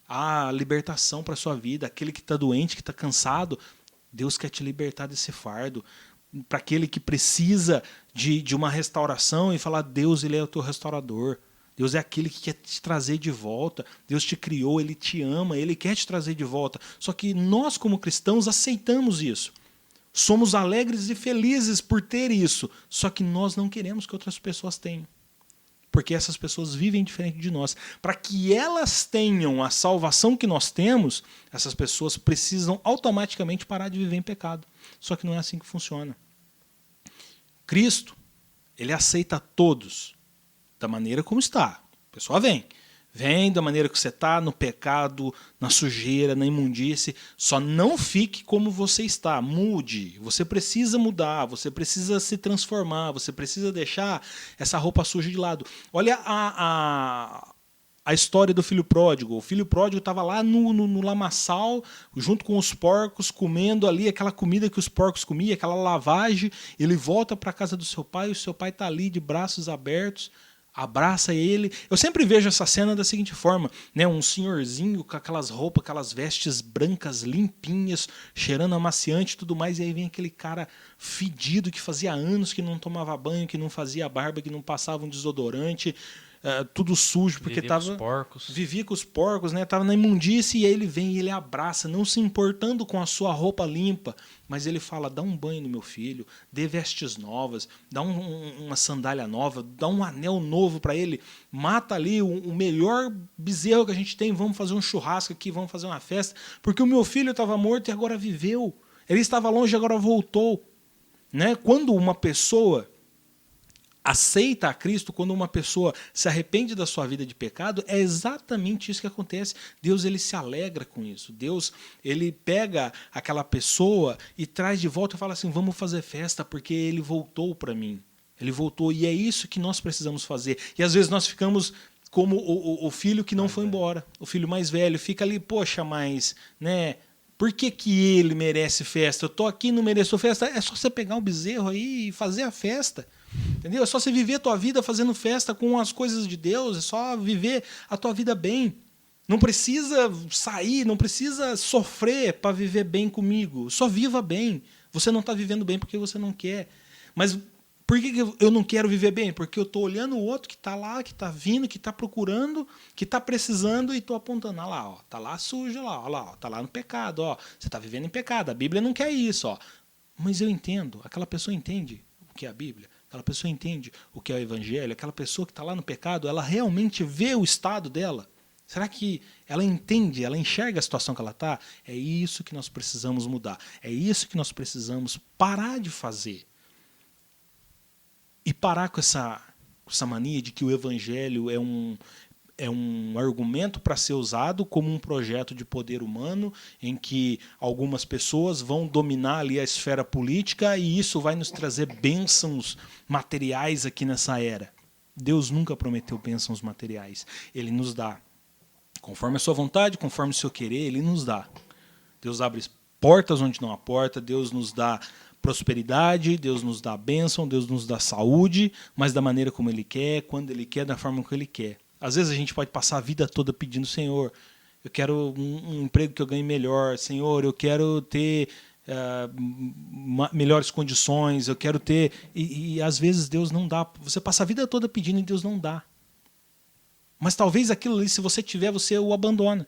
a libertação para a sua vida, aquele que está doente, que está cansado, Deus quer te libertar desse fardo. Para aquele que precisa de uma restauração e falar, Deus, ele é o teu restaurador. Deus é aquele que quer te trazer de volta. Deus te criou, ele te ama, ele quer te trazer de volta. Só que nós, como cristãos, aceitamos isso. Somos alegres e felizes por ter isso. Só que nós não queremos que outras pessoas tenham. Porque essas pessoas vivem diferente de nós. Para que elas tenham a salvação que nós temos, essas pessoas precisam automaticamente parar de viver em pecado. Só que não é assim que funciona. Cristo, ele aceita todos da maneira como está. A pessoa vem da maneira que você está, no pecado, na sujeira, na imundície. Só não fique como você está, mude. Você precisa mudar, você precisa se transformar, você precisa deixar essa roupa suja de lado. Olha a história do filho pródigo. O filho pródigo estava lá no lamaçal, junto com os porcos, comendo ali aquela comida que os porcos comiam, aquela lavagem. Ele volta para a casa do seu pai, e o seu pai está ali de braços abertos, abraça ele. Eu sempre vejo essa cena da seguinte forma, né? Um senhorzinho com aquelas roupas, aquelas vestes brancas limpinhas, cheirando amaciante e tudo mais, e aí vem aquele cara fedido que fazia anos que não tomava banho, que não fazia barba, que não passava um desodorante, tudo sujo, porque vivia com os porcos, né? Tava na imundície, e aí ele vem e ele abraça, não se importando com a sua roupa limpa, mas ele fala: dá um banho no meu filho, dê vestes novas, dá uma sandália nova, dá um anel novo para ele, mata ali o melhor bezerro que a gente tem, vamos fazer um churrasco aqui, vamos fazer uma festa, porque o meu filho estava morto e agora viveu, ele estava longe e agora voltou. Né? Quando uma pessoa aceita a Cristo, quando uma pessoa se arrepende da sua vida de pecado, é exatamente isso que acontece. Deus, ele se alegra com isso. Deus, ele pega aquela pessoa e traz de volta e fala assim: vamos fazer festa porque ele voltou para mim. Ele voltou, e é isso que nós precisamos fazer. E às vezes nós ficamos como o filho que não foi embora, o filho mais velho, fica ali, poxa, mas, né, por que ele merece festa? Eu tô aqui e não mereço festa. É só você pegar um bezerro aí e fazer a festa. Entendeu? É só você viver a tua vida fazendo festa com as coisas de Deus, é só viver a tua vida bem. Não precisa sair, não precisa sofrer para viver bem comigo. Só viva bem. Você não está vivendo bem porque você não quer. Mas por que eu não quero viver bem? Porque eu estou olhando o outro que está lá, que está vindo, que está procurando, que está precisando, e estou apontando. Olha lá, está lá sujo, olha lá, está lá no pecado. Ó, você está vivendo em pecado. A Bíblia não quer isso. Ó. Mas eu entendo, aquela pessoa entende o que é a Bíblia. Aquela pessoa entende o que é o Evangelho, aquela pessoa que está lá no pecado, ela realmente vê o estado dela? Será que ela entende, ela enxerga a situação que ela está? É isso que nós precisamos mudar. É isso que nós precisamos parar de fazer. E parar com essa mania de que o Evangelho é um argumento para ser usado como um projeto de poder humano, em que algumas pessoas vão dominar ali a esfera política e isso vai nos trazer bênçãos materiais aqui nessa era. Deus nunca prometeu bênçãos materiais. Ele nos dá. Conforme a sua vontade, conforme o seu querer, ele nos dá. Deus abre portas onde não há porta, Deus nos dá prosperidade, Deus nos dá bênção, Deus nos dá saúde, mas da maneira como ele quer, quando ele quer, da forma como ele quer. Às vezes a gente pode passar a vida toda pedindo: Senhor, eu quero um emprego que eu ganhe melhor, Senhor, eu quero ter melhores condições, eu quero ter... E às vezes Deus não dá. Você passa a vida toda pedindo e Deus não dá. Mas talvez aquilo ali, se você tiver, você o abandona.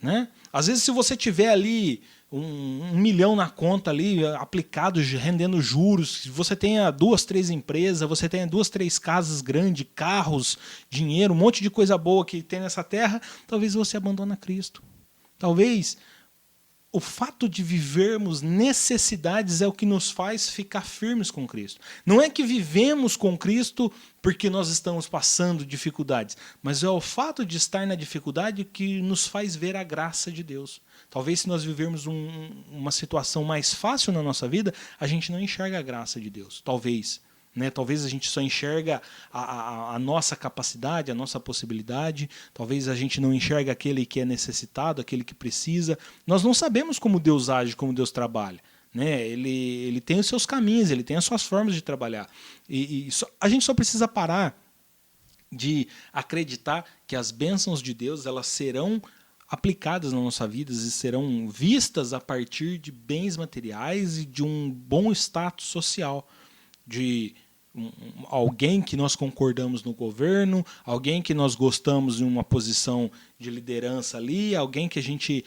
Né? Às vezes, se você tiver ali um milhão na conta ali, aplicado, rendendo juros, você tenha 2, 3 empresas, você tenha 2, 3 casas grandes, carros, dinheiro, um monte de coisa boa que tem nessa terra, talvez você abandone Cristo. Talvez o fato de vivermos necessidades é o que nos faz ficar firmes com Cristo. Não é que vivemos com Cristo porque nós estamos passando dificuldades, mas é o fato de estar na dificuldade que nos faz ver a graça de Deus. Talvez se nós vivermos uma situação mais fácil na nossa vida, a gente não enxerga a graça de Deus. Talvez. Né? Talvez a gente só enxerga a nossa capacidade, a nossa possibilidade. Talvez a gente não enxerga aquele que é necessitado, aquele que precisa. Nós não sabemos como Deus age, como Deus trabalha. Né? Ele tem os seus caminhos, ele tem as suas formas de trabalhar. A gente só precisa parar de acreditar que as bênçãos de Deus elas serão aplicadas na nossa vida e serão vistas a partir de bens materiais e de um bom status social, de alguém que nós concordamos no governo, alguém que nós gostamos em uma posição de liderança ali, alguém que a gente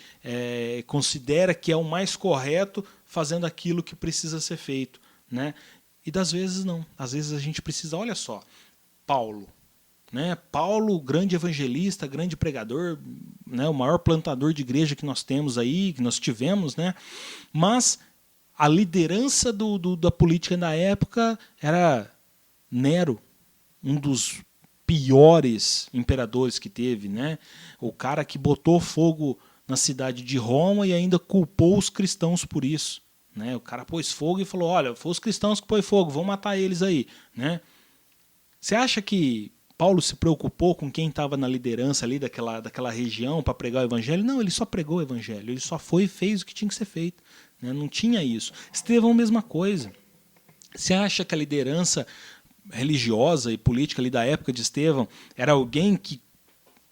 considera que é o mais correto fazendo aquilo que precisa ser feito. Né? E das vezes não. Às vezes a gente precisa, olha só, Paulo, né? Paulo, grande evangelista, grande pregador, né? O maior plantador de igreja que nós temos aí, que nós tivemos, né? Mas a liderança da política da época era Nero, um dos piores imperadores que teve, né? O cara que botou fogo na cidade de Roma e ainda culpou os cristãos por isso. Né? O cara pôs fogo e falou: olha, foi os cristãos que pôs fogo, vão matar eles aí. Né? Você acha que Paulo se preocupou com quem estava na liderança ali daquela região para pregar o evangelho? Não, ele só pregou o evangelho, ele só foi e fez o que tinha que ser feito. Né? Não tinha isso. Estevão, mesma coisa. Você acha que a liderança religiosa e política ali da época de Estevão era alguém que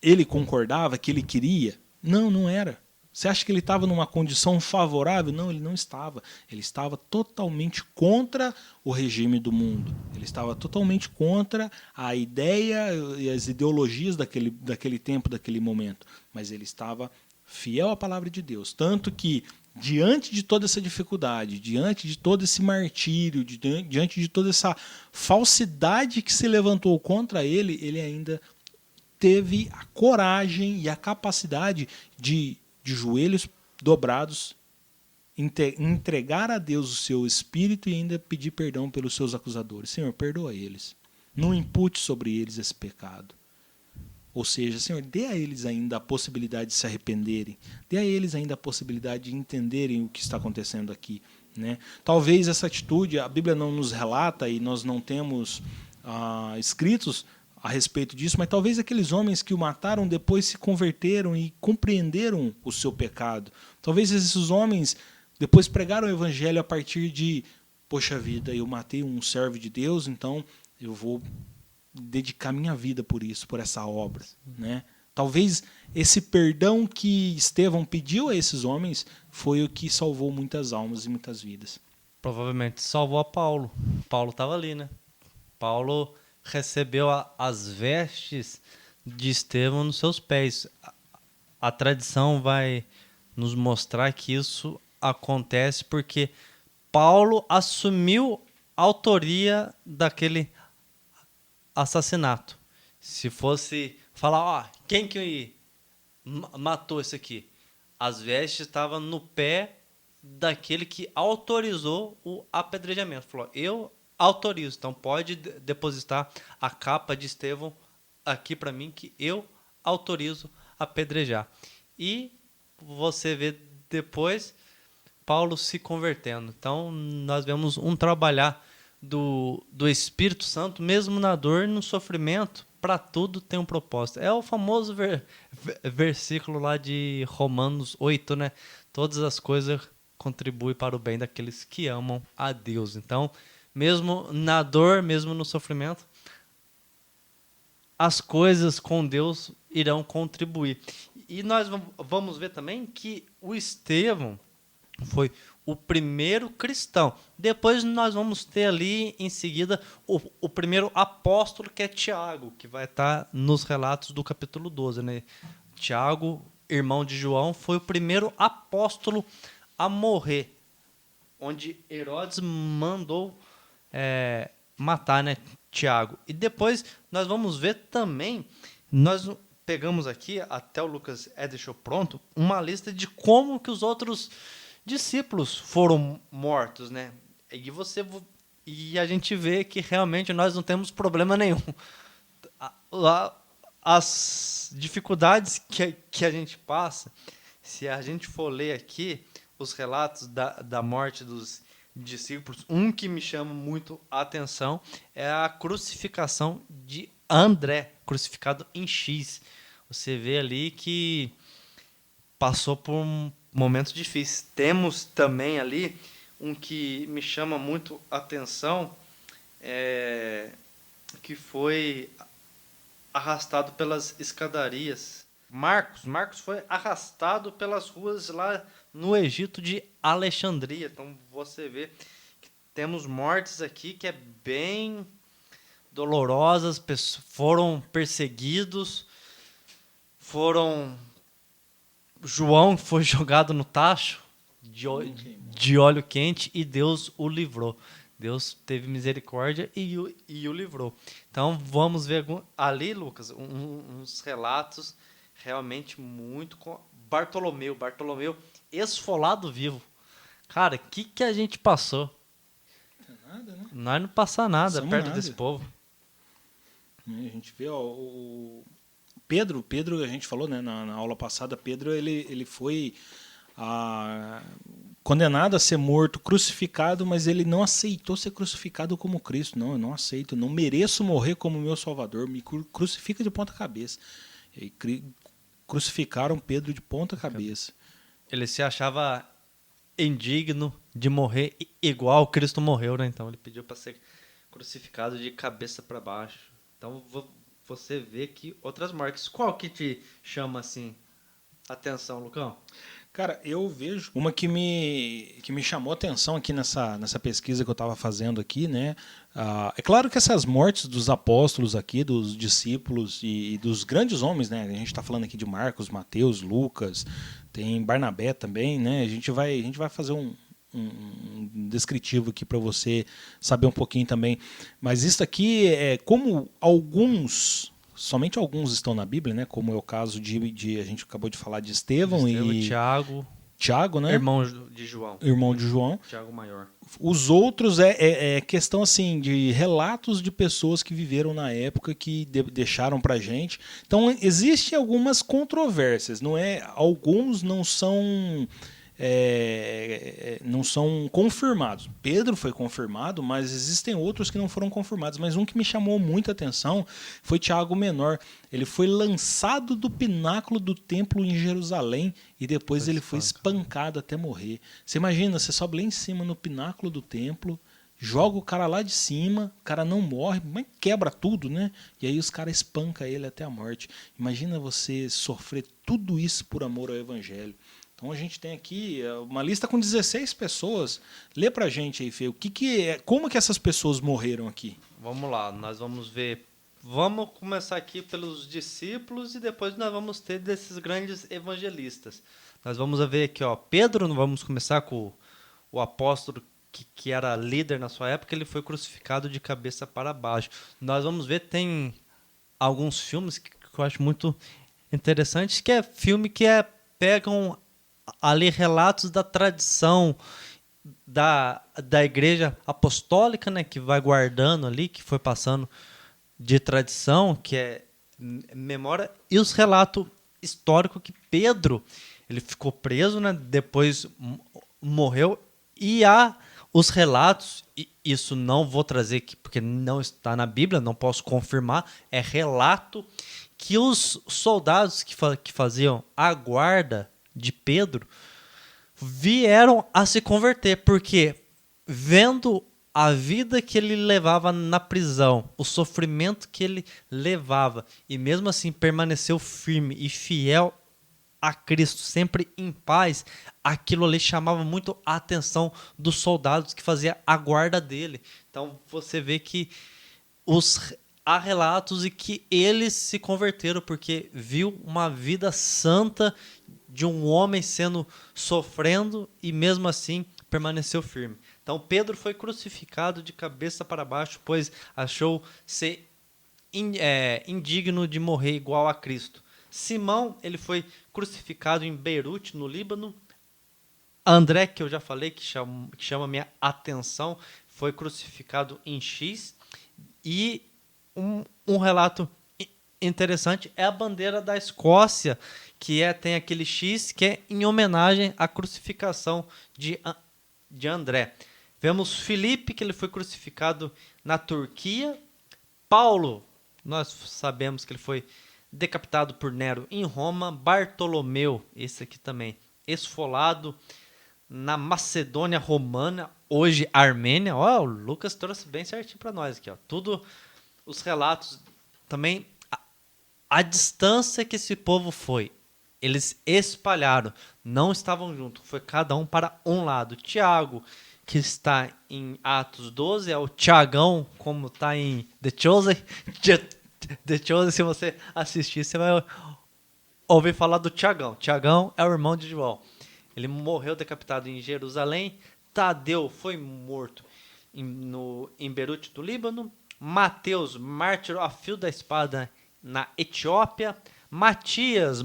ele concordava, que ele queria? Não, não era. Você acha que ele estava numa condição favorável? Não, ele não estava. Ele estava totalmente contra o regime do mundo. Ele estava totalmente contra a ideia e as ideologias daquele tempo, daquele momento. Mas ele estava fiel à palavra de Deus. Tanto que, diante de toda essa dificuldade, diante de todo esse martírio, diante de toda essa falsidade que se levantou contra ele, ele ainda teve a coragem e a capacidade de joelhos dobrados, entregar a Deus o seu espírito e ainda pedir perdão pelos seus acusadores. Senhor, perdoa eles. Não impute sobre eles esse pecado. Ou seja, Senhor, dê a eles ainda a possibilidade de se arrependerem. Dê a eles ainda a possibilidade de entenderem o que está acontecendo aqui. Né? Talvez essa atitude, a Bíblia não nos relata e nós não temos escritos a respeito disso, mas talvez aqueles homens que o mataram depois se converteram e compreenderam o seu pecado. Talvez esses homens depois pregaram o evangelho a partir de, poxa vida, eu matei um servo de Deus, então eu vou dedicar minha vida por isso, por essa obra. Né? Talvez esse perdão que Estevão pediu a esses homens foi o que salvou muitas almas e muitas vidas. Provavelmente salvou a Paulo. Paulo estava ali, né? Paulo recebeu as vestes de Estevão nos seus pés. A tradição vai nos mostrar que isso acontece porque Paulo assumiu a autoria daquele assassinato. Se fosse falar, ó, quem que matou esse aqui? As vestes estavam no pé daquele que autorizou o apedrejamento. Falou, eu autorizo, então pode depositar a capa de Estevão aqui para mim que eu autorizo apedrejar. E você vê depois Paulo se convertendo. Então nós vemos um trabalhar do Espírito Santo, mesmo na dor e no sofrimento, para tudo tem um propósito. É o famoso versículo lá de Romanos 8, né? Todas as coisas contribuem para o bem daqueles que amam a Deus. Então, mesmo na dor, mesmo no sofrimento, as coisas com Deus irão contribuir. E nós vamos ver também que o Estevão foi o primeiro cristão. Depois nós vamos ter ali em seguida o primeiro apóstolo, que é Tiago, que vai estar nos relatos do capítulo 12. Né? Tiago, irmão de João, foi o primeiro apóstolo a morrer, onde Herodes mandou matar, né, Tiago. E depois nós vamos ver também, nós pegamos aqui, até o Lucas deixou pronto, uma lista de como que os outros discípulos foram mortos, né? E a gente vê que realmente nós não temos problema nenhum. As dificuldades que a gente passa, se a gente for ler aqui os relatos da morte dos discípulos, um que me chama muito a atenção é a crucificação de André, crucificado em X. Você vê ali que passou por momentos difíceis. Temos também ali um que me chama muito a atenção, que foi arrastado pelas escadarias. Marcos foi arrastado pelas ruas lá no Egito de Alexandria. Então você vê que temos mortes aqui que é bem dolorosas, foram perseguidos, João foi jogado no tacho de óleo quente e Deus o livrou. Deus teve misericórdia e o livrou. Então vamos ver ali, Lucas, uns relatos realmente muito... Bartolomeu, esfolado vivo. Cara, o que a gente passou? Nada, né? Nós não passamos nada perto nada desse povo. A gente vê o Pedro, a gente falou, né, na aula passada, Pedro ele foi condenado a ser morto, crucificado, mas ele não aceitou ser crucificado como Cristo. Não, eu não aceito, não mereço morrer como meu Salvador, me crucifica de ponta cabeça. E crucificaram Pedro de ponta cabeça. Ele se achava indigno de morrer igual Cristo morreu, né? Então ele pediu para ser Crucificado de cabeça para baixo. Então você vê que outras marcas. Qual que te chama assim atenção, Lucão? Cara, eu vejo uma que me chamou a atenção aqui nessa pesquisa que eu estava fazendo aqui, né? É claro que essas mortes dos apóstolos aqui, dos discípulos e dos grandes homens, né? A gente está falando aqui de Marcos, Mateus, Lucas, tem Barnabé também, né? A gente vai fazer um descritivo aqui para você saber um pouquinho também. Mas isso aqui é como somente alguns estão na Bíblia, né? Como é o caso a gente acabou de falar de Estevão e Tiago, né? Irmão de João. Irmão de João. Tiago maior. Os outros é questão assim de relatos de pessoas que viveram na época que deixaram pra gente. Então existem algumas controvérsias, não é? Alguns não são confirmados. Pedro foi confirmado, mas existem outros que não foram confirmados. Mas um que me chamou muita atenção foi Tiago Menor. Ele foi lançado do pináculo do templo em Jerusalém e depois ele foi espancado até morrer. Você imagina, você sobe lá em cima no pináculo do templo, joga o cara lá de cima, o cara não morre, mas quebra tudo, né? E aí os caras espancam ele até a morte. Imagina você sofrer tudo isso por amor ao evangelho. Então a gente tem aqui uma lista com 16 pessoas. Lê pra gente aí, Fê, como que essas pessoas morreram aqui? Vamos lá, nós vamos ver. Vamos começar aqui pelos discípulos e depois nós vamos ter desses grandes evangelistas. Nós vamos ver aqui, ó, Pedro, vamos começar com o apóstolo que era líder na sua época, ele foi crucificado de cabeça para baixo. Nós vamos ver, tem alguns filmes que eu acho muito interessantes, que é filme que pegam ali relatos da tradição da igreja apostólica, né, que vai guardando ali, que foi passando de tradição, que é memória, e os relatos históricos que Pedro, ele ficou preso, né, depois morreu, e há os relatos, e isso não vou trazer aqui porque não está na Bíblia, não posso confirmar, é relato que os soldados que faziam a guarda de Pedro vieram a se converter, porque vendo a vida que ele levava na prisão, o sofrimento que ele levava, e mesmo assim permaneceu firme e fiel a Cristo, sempre em paz, aquilo ali chamava muito a atenção dos soldados que faziam a guarda dele. Então você vê que há relatos e que eles se converteram porque viu uma vida santa de um homem sofrendo e mesmo assim permaneceu firme. Então Pedro foi crucificado de cabeça para baixo, pois achou ser indigno de morrer igual a Cristo. Simão, ele foi crucificado em Beirute, no Líbano. André, que eu já falei, que chama minha atenção, foi crucificado em X. E um relato interessante é a bandeira da Escócia, que tem aquele X que é em homenagem à crucificação de André. Vemos Filipe, que ele foi crucificado na Turquia. Paulo, nós sabemos que ele foi decapitado por Nero em Roma. Bartolomeu, esse aqui também, esfolado na Macedônia Romana, hoje Armênia. Ó, o Lucas trouxe bem certinho para nós aqui, ó. Tudo os relatos também, a distância que esse povo foi. Eles espalharam, não estavam juntos, foi cada um para um lado. Tiago, que está em Atos 12, é o Tiagão, como está em The Chosen. The Chosen, se você assistir, você vai ouvir falar do Tiagão. Tiagão é o irmão de João. Ele morreu decapitado em Jerusalém. Tadeu foi morto em Beirute do Líbano. Mateus, mártir a fio da espada na Etiópia. Matias,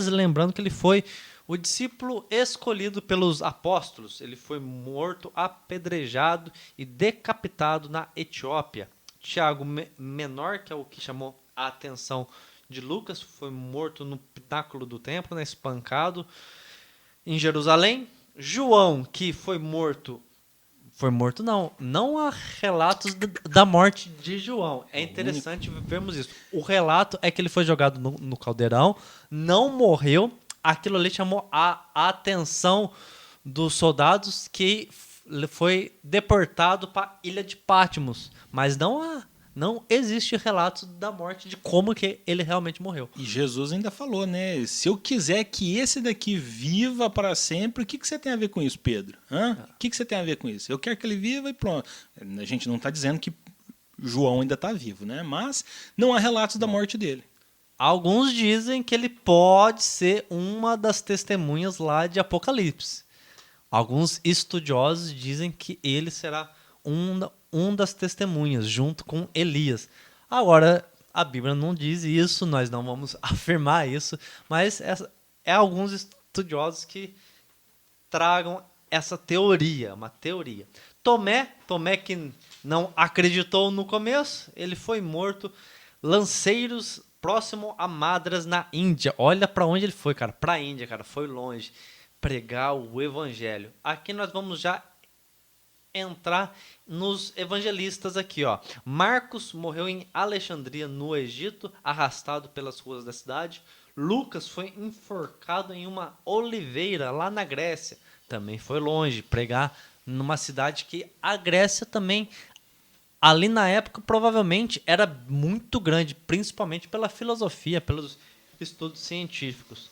lembrando que ele foi o discípulo escolhido pelos apóstolos. Ele foi morto, apedrejado e decapitado na Etiópia. Tiago Menor, que é o que chamou a atenção de Lucas, foi morto no pináculo do templo, né, espancado em Jerusalém. João, que foi morto não há relatos da morte de João. É interessante vermos isso. O relato é que ele foi jogado no caldeirão, não morreu. Aquilo ali chamou a atenção dos soldados que foi deportado para a ilha de Patmos, mas não existe relatos da morte de como que ele realmente morreu. E Jesus ainda falou, né? Se eu quiser que esse daqui viva para sempre, o que você tem a ver com isso, Pedro? O que você tem a ver com isso? Eu quero que ele viva e pronto. A gente não está dizendo que João ainda está vivo, né? Mas não há relatos da morte dele. Alguns dizem que ele pode ser uma das testemunhas lá de Apocalipse. Alguns estudiosos dizem que ele será um das testemunhas, junto com Elias. Agora, a Bíblia não diz isso, nós não vamos afirmar isso, mas é alguns estudiosos que tragam essa teoria, uma teoria. Tomé que não acreditou no começo, ele foi morto. Lanceiros, próximo a Madras, na Índia. Olha para onde ele foi, cara. Para a Índia, cara. Foi longe. Pregar o evangelho. Aqui nós vamos já entrar nos evangelistas aqui, ó. Marcos morreu em Alexandria, no Egito, arrastado pelas ruas da cidade. Lucas foi enforcado em uma oliveira lá na Grécia. Também foi longe, pregar numa cidade que a Grécia também, ali na época, provavelmente era muito grande, principalmente pela filosofia, pelos estudos científicos.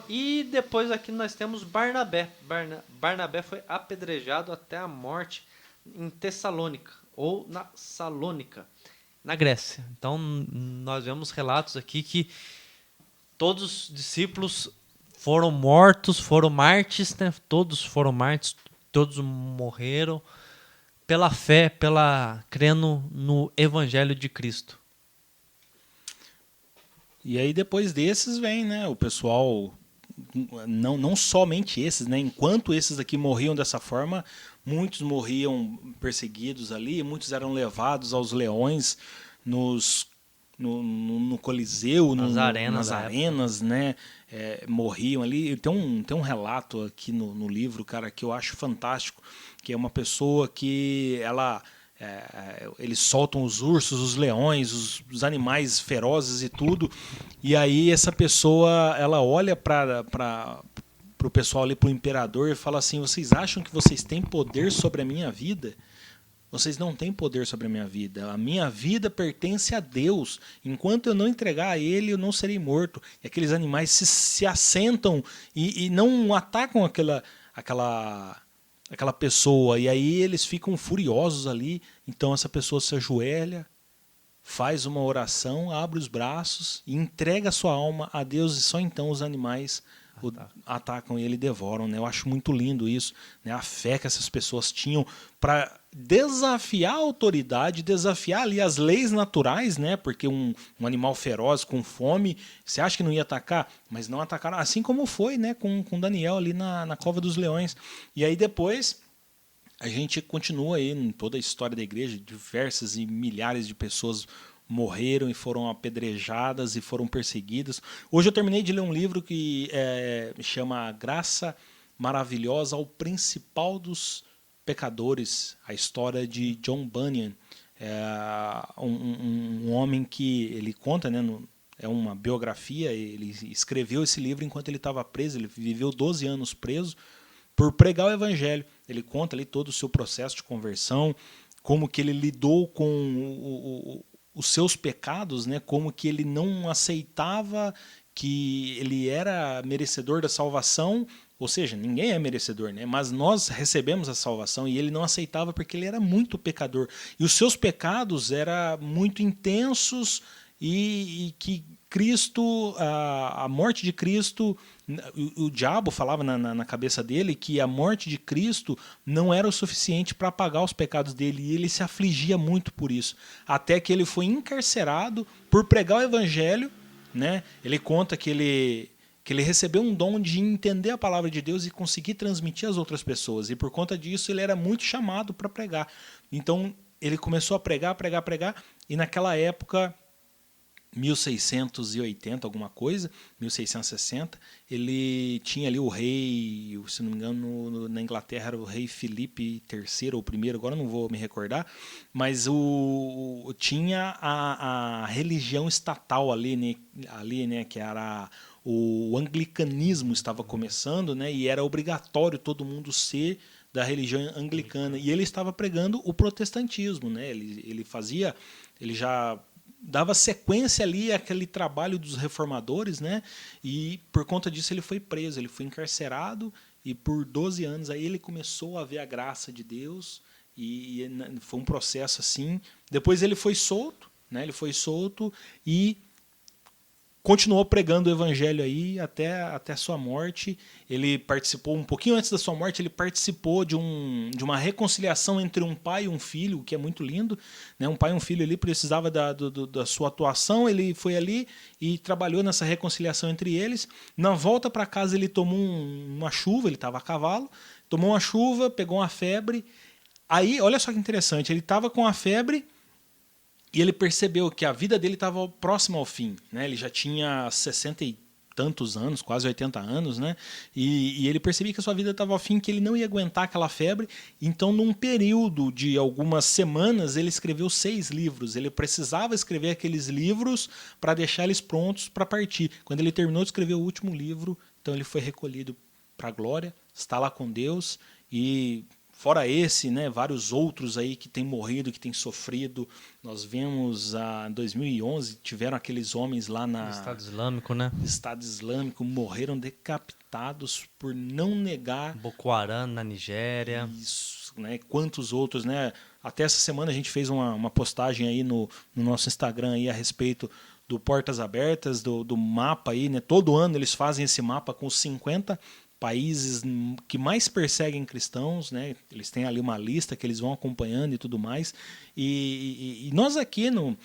E depois aqui nós temos Barnabé. Barnabé foi apedrejado até a morte em Tessalônica, ou na Salônica, na Grécia. Então nós vemos relatos aqui que todos os discípulos foram mortos, foram mártires, né? Todos foram mártires, todos morreram pela fé, crendo no Evangelho de Cristo. E aí depois desses vem, né, o pessoal, não somente esses, né, enquanto esses aqui morriam dessa forma, muitos morriam perseguidos ali, muitos eram levados aos leões no Coliseu, nas arenas, né, morriam ali. Tem um relato aqui no livro, cara, que eu acho fantástico, que é uma pessoa que eles soltam os ursos, os leões, os animais ferozes e tudo, e aí essa pessoa, ela olha para o pessoal ali, para o imperador, e fala assim: vocês acham que vocês têm poder sobre a minha vida? Vocês não têm poder sobre a minha vida pertence a Deus, enquanto eu não entregar a Ele, eu não serei morto. E aqueles animais se assentam e não atacam aquela pessoa, e aí eles ficam furiosos ali. Então essa pessoa se ajoelha, faz uma oração, abre os braços e entrega a sua alma a Deus, e só então os animais atacam ele e devoram, né? Eu acho muito lindo isso, né? A fé que essas pessoas tinham para desafiar a autoridade, desafiar ali as leis naturais, né? Porque um animal feroz com fome, você acha que não ia atacar? Mas não atacaram, assim como foi, né, com Daniel ali na Cova dos Leões. E aí depois a gente continua aí em toda a história da igreja, diversas e milhares de pessoas morreram e foram apedrejadas e foram perseguidas. Hoje eu terminei de ler um livro que chama Graça Maravilhosa ao Principal dos Pecadores, a história de John Bunyan, um homem que ele conta, né, é uma biografia. Ele escreveu esse livro enquanto ele estava preso, ele viveu 12 anos preso por pregar o evangelho. Ele conta ali todo o seu processo de conversão, como que ele lidou com os seus pecados, né? Como que ele não aceitava que ele era merecedor da salvação, ou seja, ninguém é merecedor, né? Mas nós recebemos a salvação, e ele não aceitava porque ele era muito pecador. E os seus pecados eram muito intensos, e que Cristo, a morte de Cristo, o diabo falava na cabeça dele que a morte de Cristo não era o suficiente para apagar os pecados dele, e ele se afligia muito por isso, até que ele foi encarcerado por pregar o evangelho, né? Ele conta que ele recebeu um dom de entender a palavra de Deus e conseguir transmitir às outras pessoas, e por conta disso ele era muito chamado para pregar. Então ele começou a pregar, e naquela época, 1680, alguma coisa, 1660, ele tinha ali o rei, se não me engano, na Inglaterra era o rei Filipe III ou I, agora não vou me recordar, mas tinha a religião estatal ali, né, que era o anglicanismo, estava começando, né, e era obrigatório todo mundo ser da religião anglicana. E ele estava pregando o protestantismo, né? Ele já dava sequência ali àquele trabalho dos reformadores, né? E por conta disso ele foi preso, ele foi encarcerado e por 12 anos aí ele começou a ver a graça de Deus e foi um processo assim. Depois ele foi solto, né? Ele foi solto e continuou pregando o evangelho aí até a sua morte. Ele participou, um pouquinho antes da sua morte, ele participou de uma reconciliação entre um pai e um filho, o que é muito lindo, né? Um pai e um filho ali precisava da sua atuação, ele foi ali e trabalhou nessa reconciliação entre eles. Na volta para casa ele tomou uma chuva, ele estava a cavalo, tomou uma chuva, pegou uma febre. Aí, olha só que interessante, ele estava com a febre e ele percebeu que a vida dele estava próxima ao fim, né? Ele já tinha 60 e tantos anos, quase 80 anos, né? E ele percebia que a sua vida estava ao fim, que ele não ia aguentar aquela febre. Então, num período de algumas semanas, ele escreveu 6 livros. Ele precisava escrever aqueles livros para deixar eles prontos para partir. Quando ele terminou de escrever o último livro, então ele foi recolhido para a glória, está lá com Deus e... Fora esse, né, vários outros aí que têm morrido, que têm sofrido. Nós vemos em 2011, tiveram aqueles homens lá na... Estado Islâmico, né? Estado Islâmico, morreram decapitados por não negar... Boko Haram na Nigéria. Isso, né? Quantos outros, né? Até essa semana a gente fez uma postagem aí no nosso Instagram aí a respeito do Portas Abertas, do mapa aí, né? Todo ano eles fazem esse mapa com os 50 países que mais perseguem cristãos, né? Eles têm ali uma lista que eles vão acompanhando e tudo mais. E nós aqui no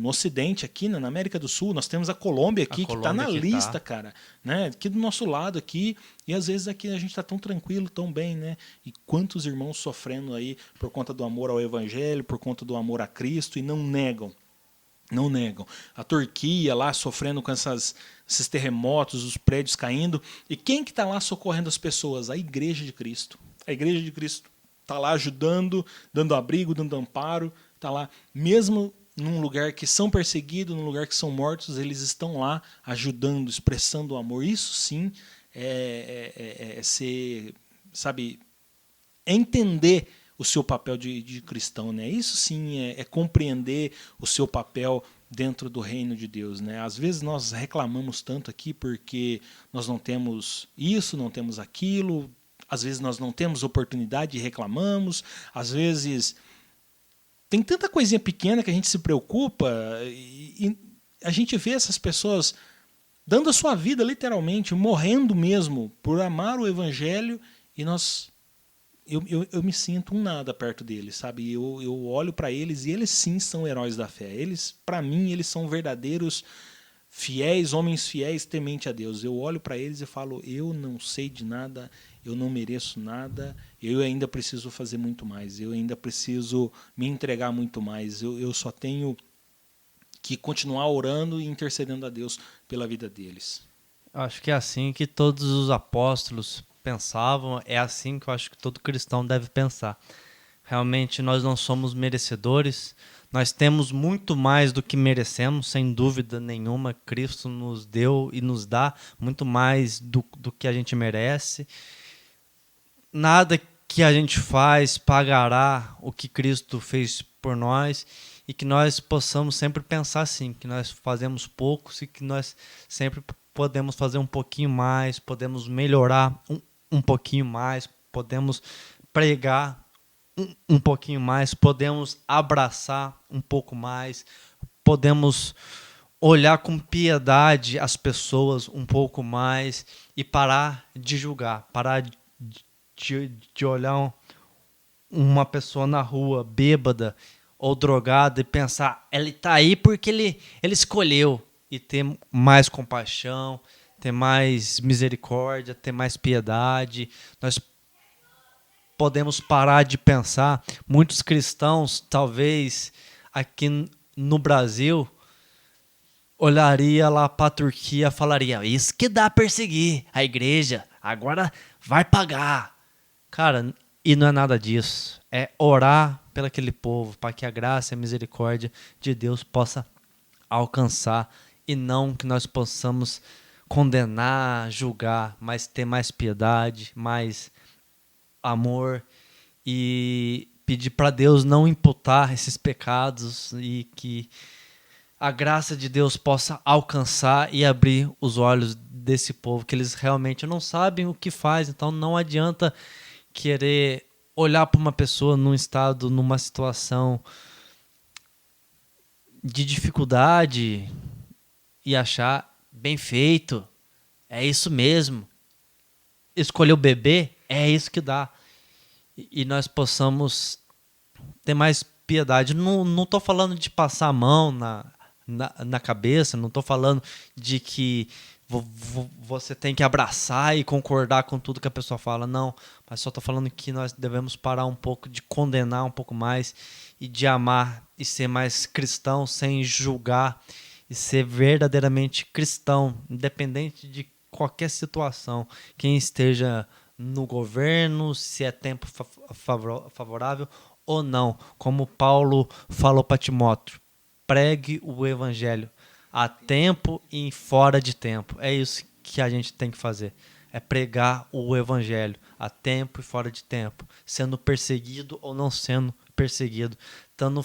Ocidente, aqui na América do Sul, nós temos a Colômbia aqui, que está na lista, cara. Né? Aqui do nosso lado, aqui, e às vezes aqui a gente está tão tranquilo, tão bem, né? E quantos irmãos sofrendo aí por conta do amor ao Evangelho, por conta do amor a Cristo, e não negam. Não negam. A Turquia lá sofrendo com esses terremotos, os prédios caindo. E quem que está lá socorrendo as pessoas? A Igreja de Cristo. A Igreja de Cristo está lá ajudando, dando abrigo, dando amparo. Está lá, mesmo num lugar que são perseguidos, num lugar que são mortos, eles estão lá ajudando, expressando o amor. Isso sim é ser, sabe, é entender o seu papel de cristão, né? Isso sim é compreender o seu papel dentro do reino de Deus, né? Às vezes nós reclamamos tanto aqui porque nós não temos isso, não temos aquilo, às vezes nós não temos oportunidade e reclamamos, às vezes tem tanta coisinha pequena que a gente se preocupa e a gente vê essas pessoas dando a sua vida literalmente, morrendo mesmo por amar o Evangelho e eu me sinto um nada perto deles, sabe? Eu olho para eles e eles sim são heróis da fé. Eles, para mim, eles são verdadeiros fiéis, homens fiéis, temente a Deus. Eu olho para eles e falo, eu não sei de nada, eu não mereço nada, eu ainda preciso fazer muito mais, eu ainda preciso me entregar muito mais, eu só tenho que continuar orando e intercedendo a Deus pela vida deles. Acho que é assim que todos os apóstolos pensavam, é assim que eu acho que todo cristão deve pensar. Realmente nós não somos merecedores, nós temos muito mais do que merecemos, sem dúvida nenhuma. Cristo nos deu e nos dá muito mais do que a gente merece. Nada que a gente faz pagará o que Cristo fez por nós, e que nós possamos sempre pensar assim, que nós fazemos poucos e que nós sempre podemos fazer um pouquinho mais, podemos melhorar um pouquinho mais, podemos pregar um pouquinho mais, podemos abraçar um pouco mais, podemos olhar com piedade as pessoas um pouco mais e parar de julgar, parar de olhar uma pessoa na rua bêbada ou drogada e pensar, ele está aí porque ele escolheu, e ter mais compaixão, ter mais misericórdia, ter mais piedade. Nós podemos parar de pensar. Muitos cristãos, talvez aqui no Brasil, olharia lá para a Turquia e falaria, isso que dá a perseguir a igreja, agora vai pagar. Cara, e não é nada disso. É orar pelo aquele povo, para que a graça e a misericórdia de Deus possa alcançar, e não que nós possamos condenar, julgar, mas ter mais piedade, mais amor e pedir para Deus não imputar esses pecados e que a graça de Deus possa alcançar e abrir os olhos desse povo, que eles realmente não sabem o que faz, então não adianta querer olhar para uma pessoa num estado, numa situação de dificuldade e achar bem feito, é isso mesmo. Escolher o bebê, é isso que dá. E nós possamos ter mais piedade. Não estou falando de passar a mão na cabeça, não estou falando de que você tem que abraçar e concordar com tudo que a pessoa fala, não. Mas só estou falando que nós devemos parar um pouco de condenar um pouco mais e de amar e ser mais cristão sem julgar e ser verdadeiramente cristão, independente de qualquer situação, quem esteja no governo, se é tempo favorável ou não. Como Paulo falou para Timóteo, pregue o evangelho a tempo e fora de tempo. É isso que a gente tem que fazer. É pregar o evangelho a tempo e fora de tempo. Sendo perseguido ou não sendo perseguido. Estando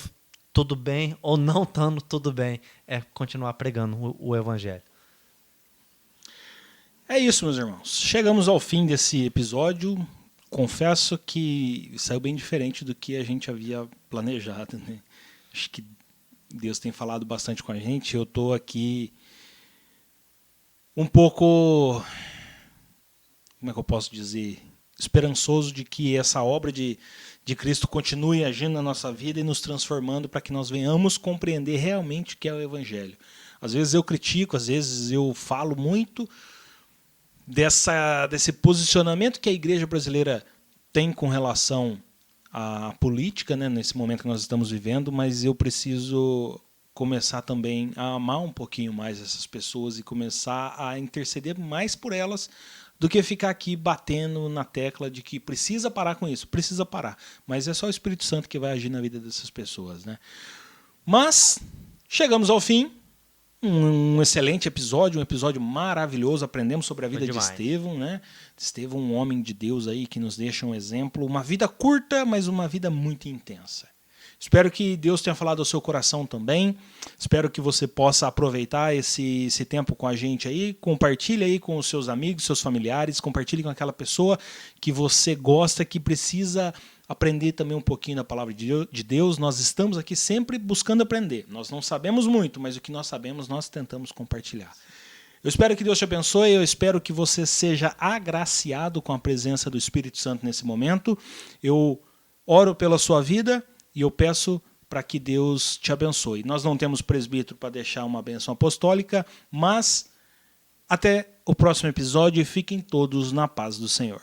tudo bem ou não estando tudo bem. É continuar pregando o evangelho. É isso, meus irmãos. Chegamos ao fim desse episódio. Confesso que saiu bem diferente do que a gente havia planejado, né? Acho que Deus tem falado bastante com a gente. Eu estou aqui um pouco, como é que eu posso dizer, esperançoso de que essa obra de Cristo continue agindo na nossa vida e nos transformando para que nós venhamos compreender realmente o que é o Evangelho. Às vezes eu critico, às vezes eu falo muito desse posicionamento que a igreja brasileira tem com relação à política, né, nesse momento que nós estamos vivendo, mas eu preciso começar também a amar um pouquinho mais essas pessoas e começar a interceder mais por elas do que ficar aqui batendo na tecla de que precisa parar com isso, precisa parar. Mas é só o Espírito Santo que vai agir na vida dessas pessoas, né? Mas chegamos ao fim. Um excelente episódio, um episódio maravilhoso. Aprendemos sobre a vida de Estevão, né? Estevão, um homem de Deus aí que nos deixa um exemplo. Uma vida curta, mas uma vida muito intensa. Espero que Deus tenha falado ao seu coração também. Espero que você possa aproveitar esse tempo com a gente aí. Compartilhe aí com os seus amigos, seus familiares. Compartilhe com aquela pessoa que você gosta, que precisa aprender também um pouquinho da palavra de Deus. Nós estamos aqui sempre buscando aprender. Nós não sabemos muito, mas o que nós sabemos, nós tentamos compartilhar. Eu espero que Deus te abençoe, eu espero que você seja agraciado com a presença do Espírito Santo nesse momento. Eu oro pela sua vida e eu peço para que Deus te abençoe. Nós não temos presbítero para deixar uma bênção apostólica, mas até o próximo episódio e fiquem todos na paz do Senhor.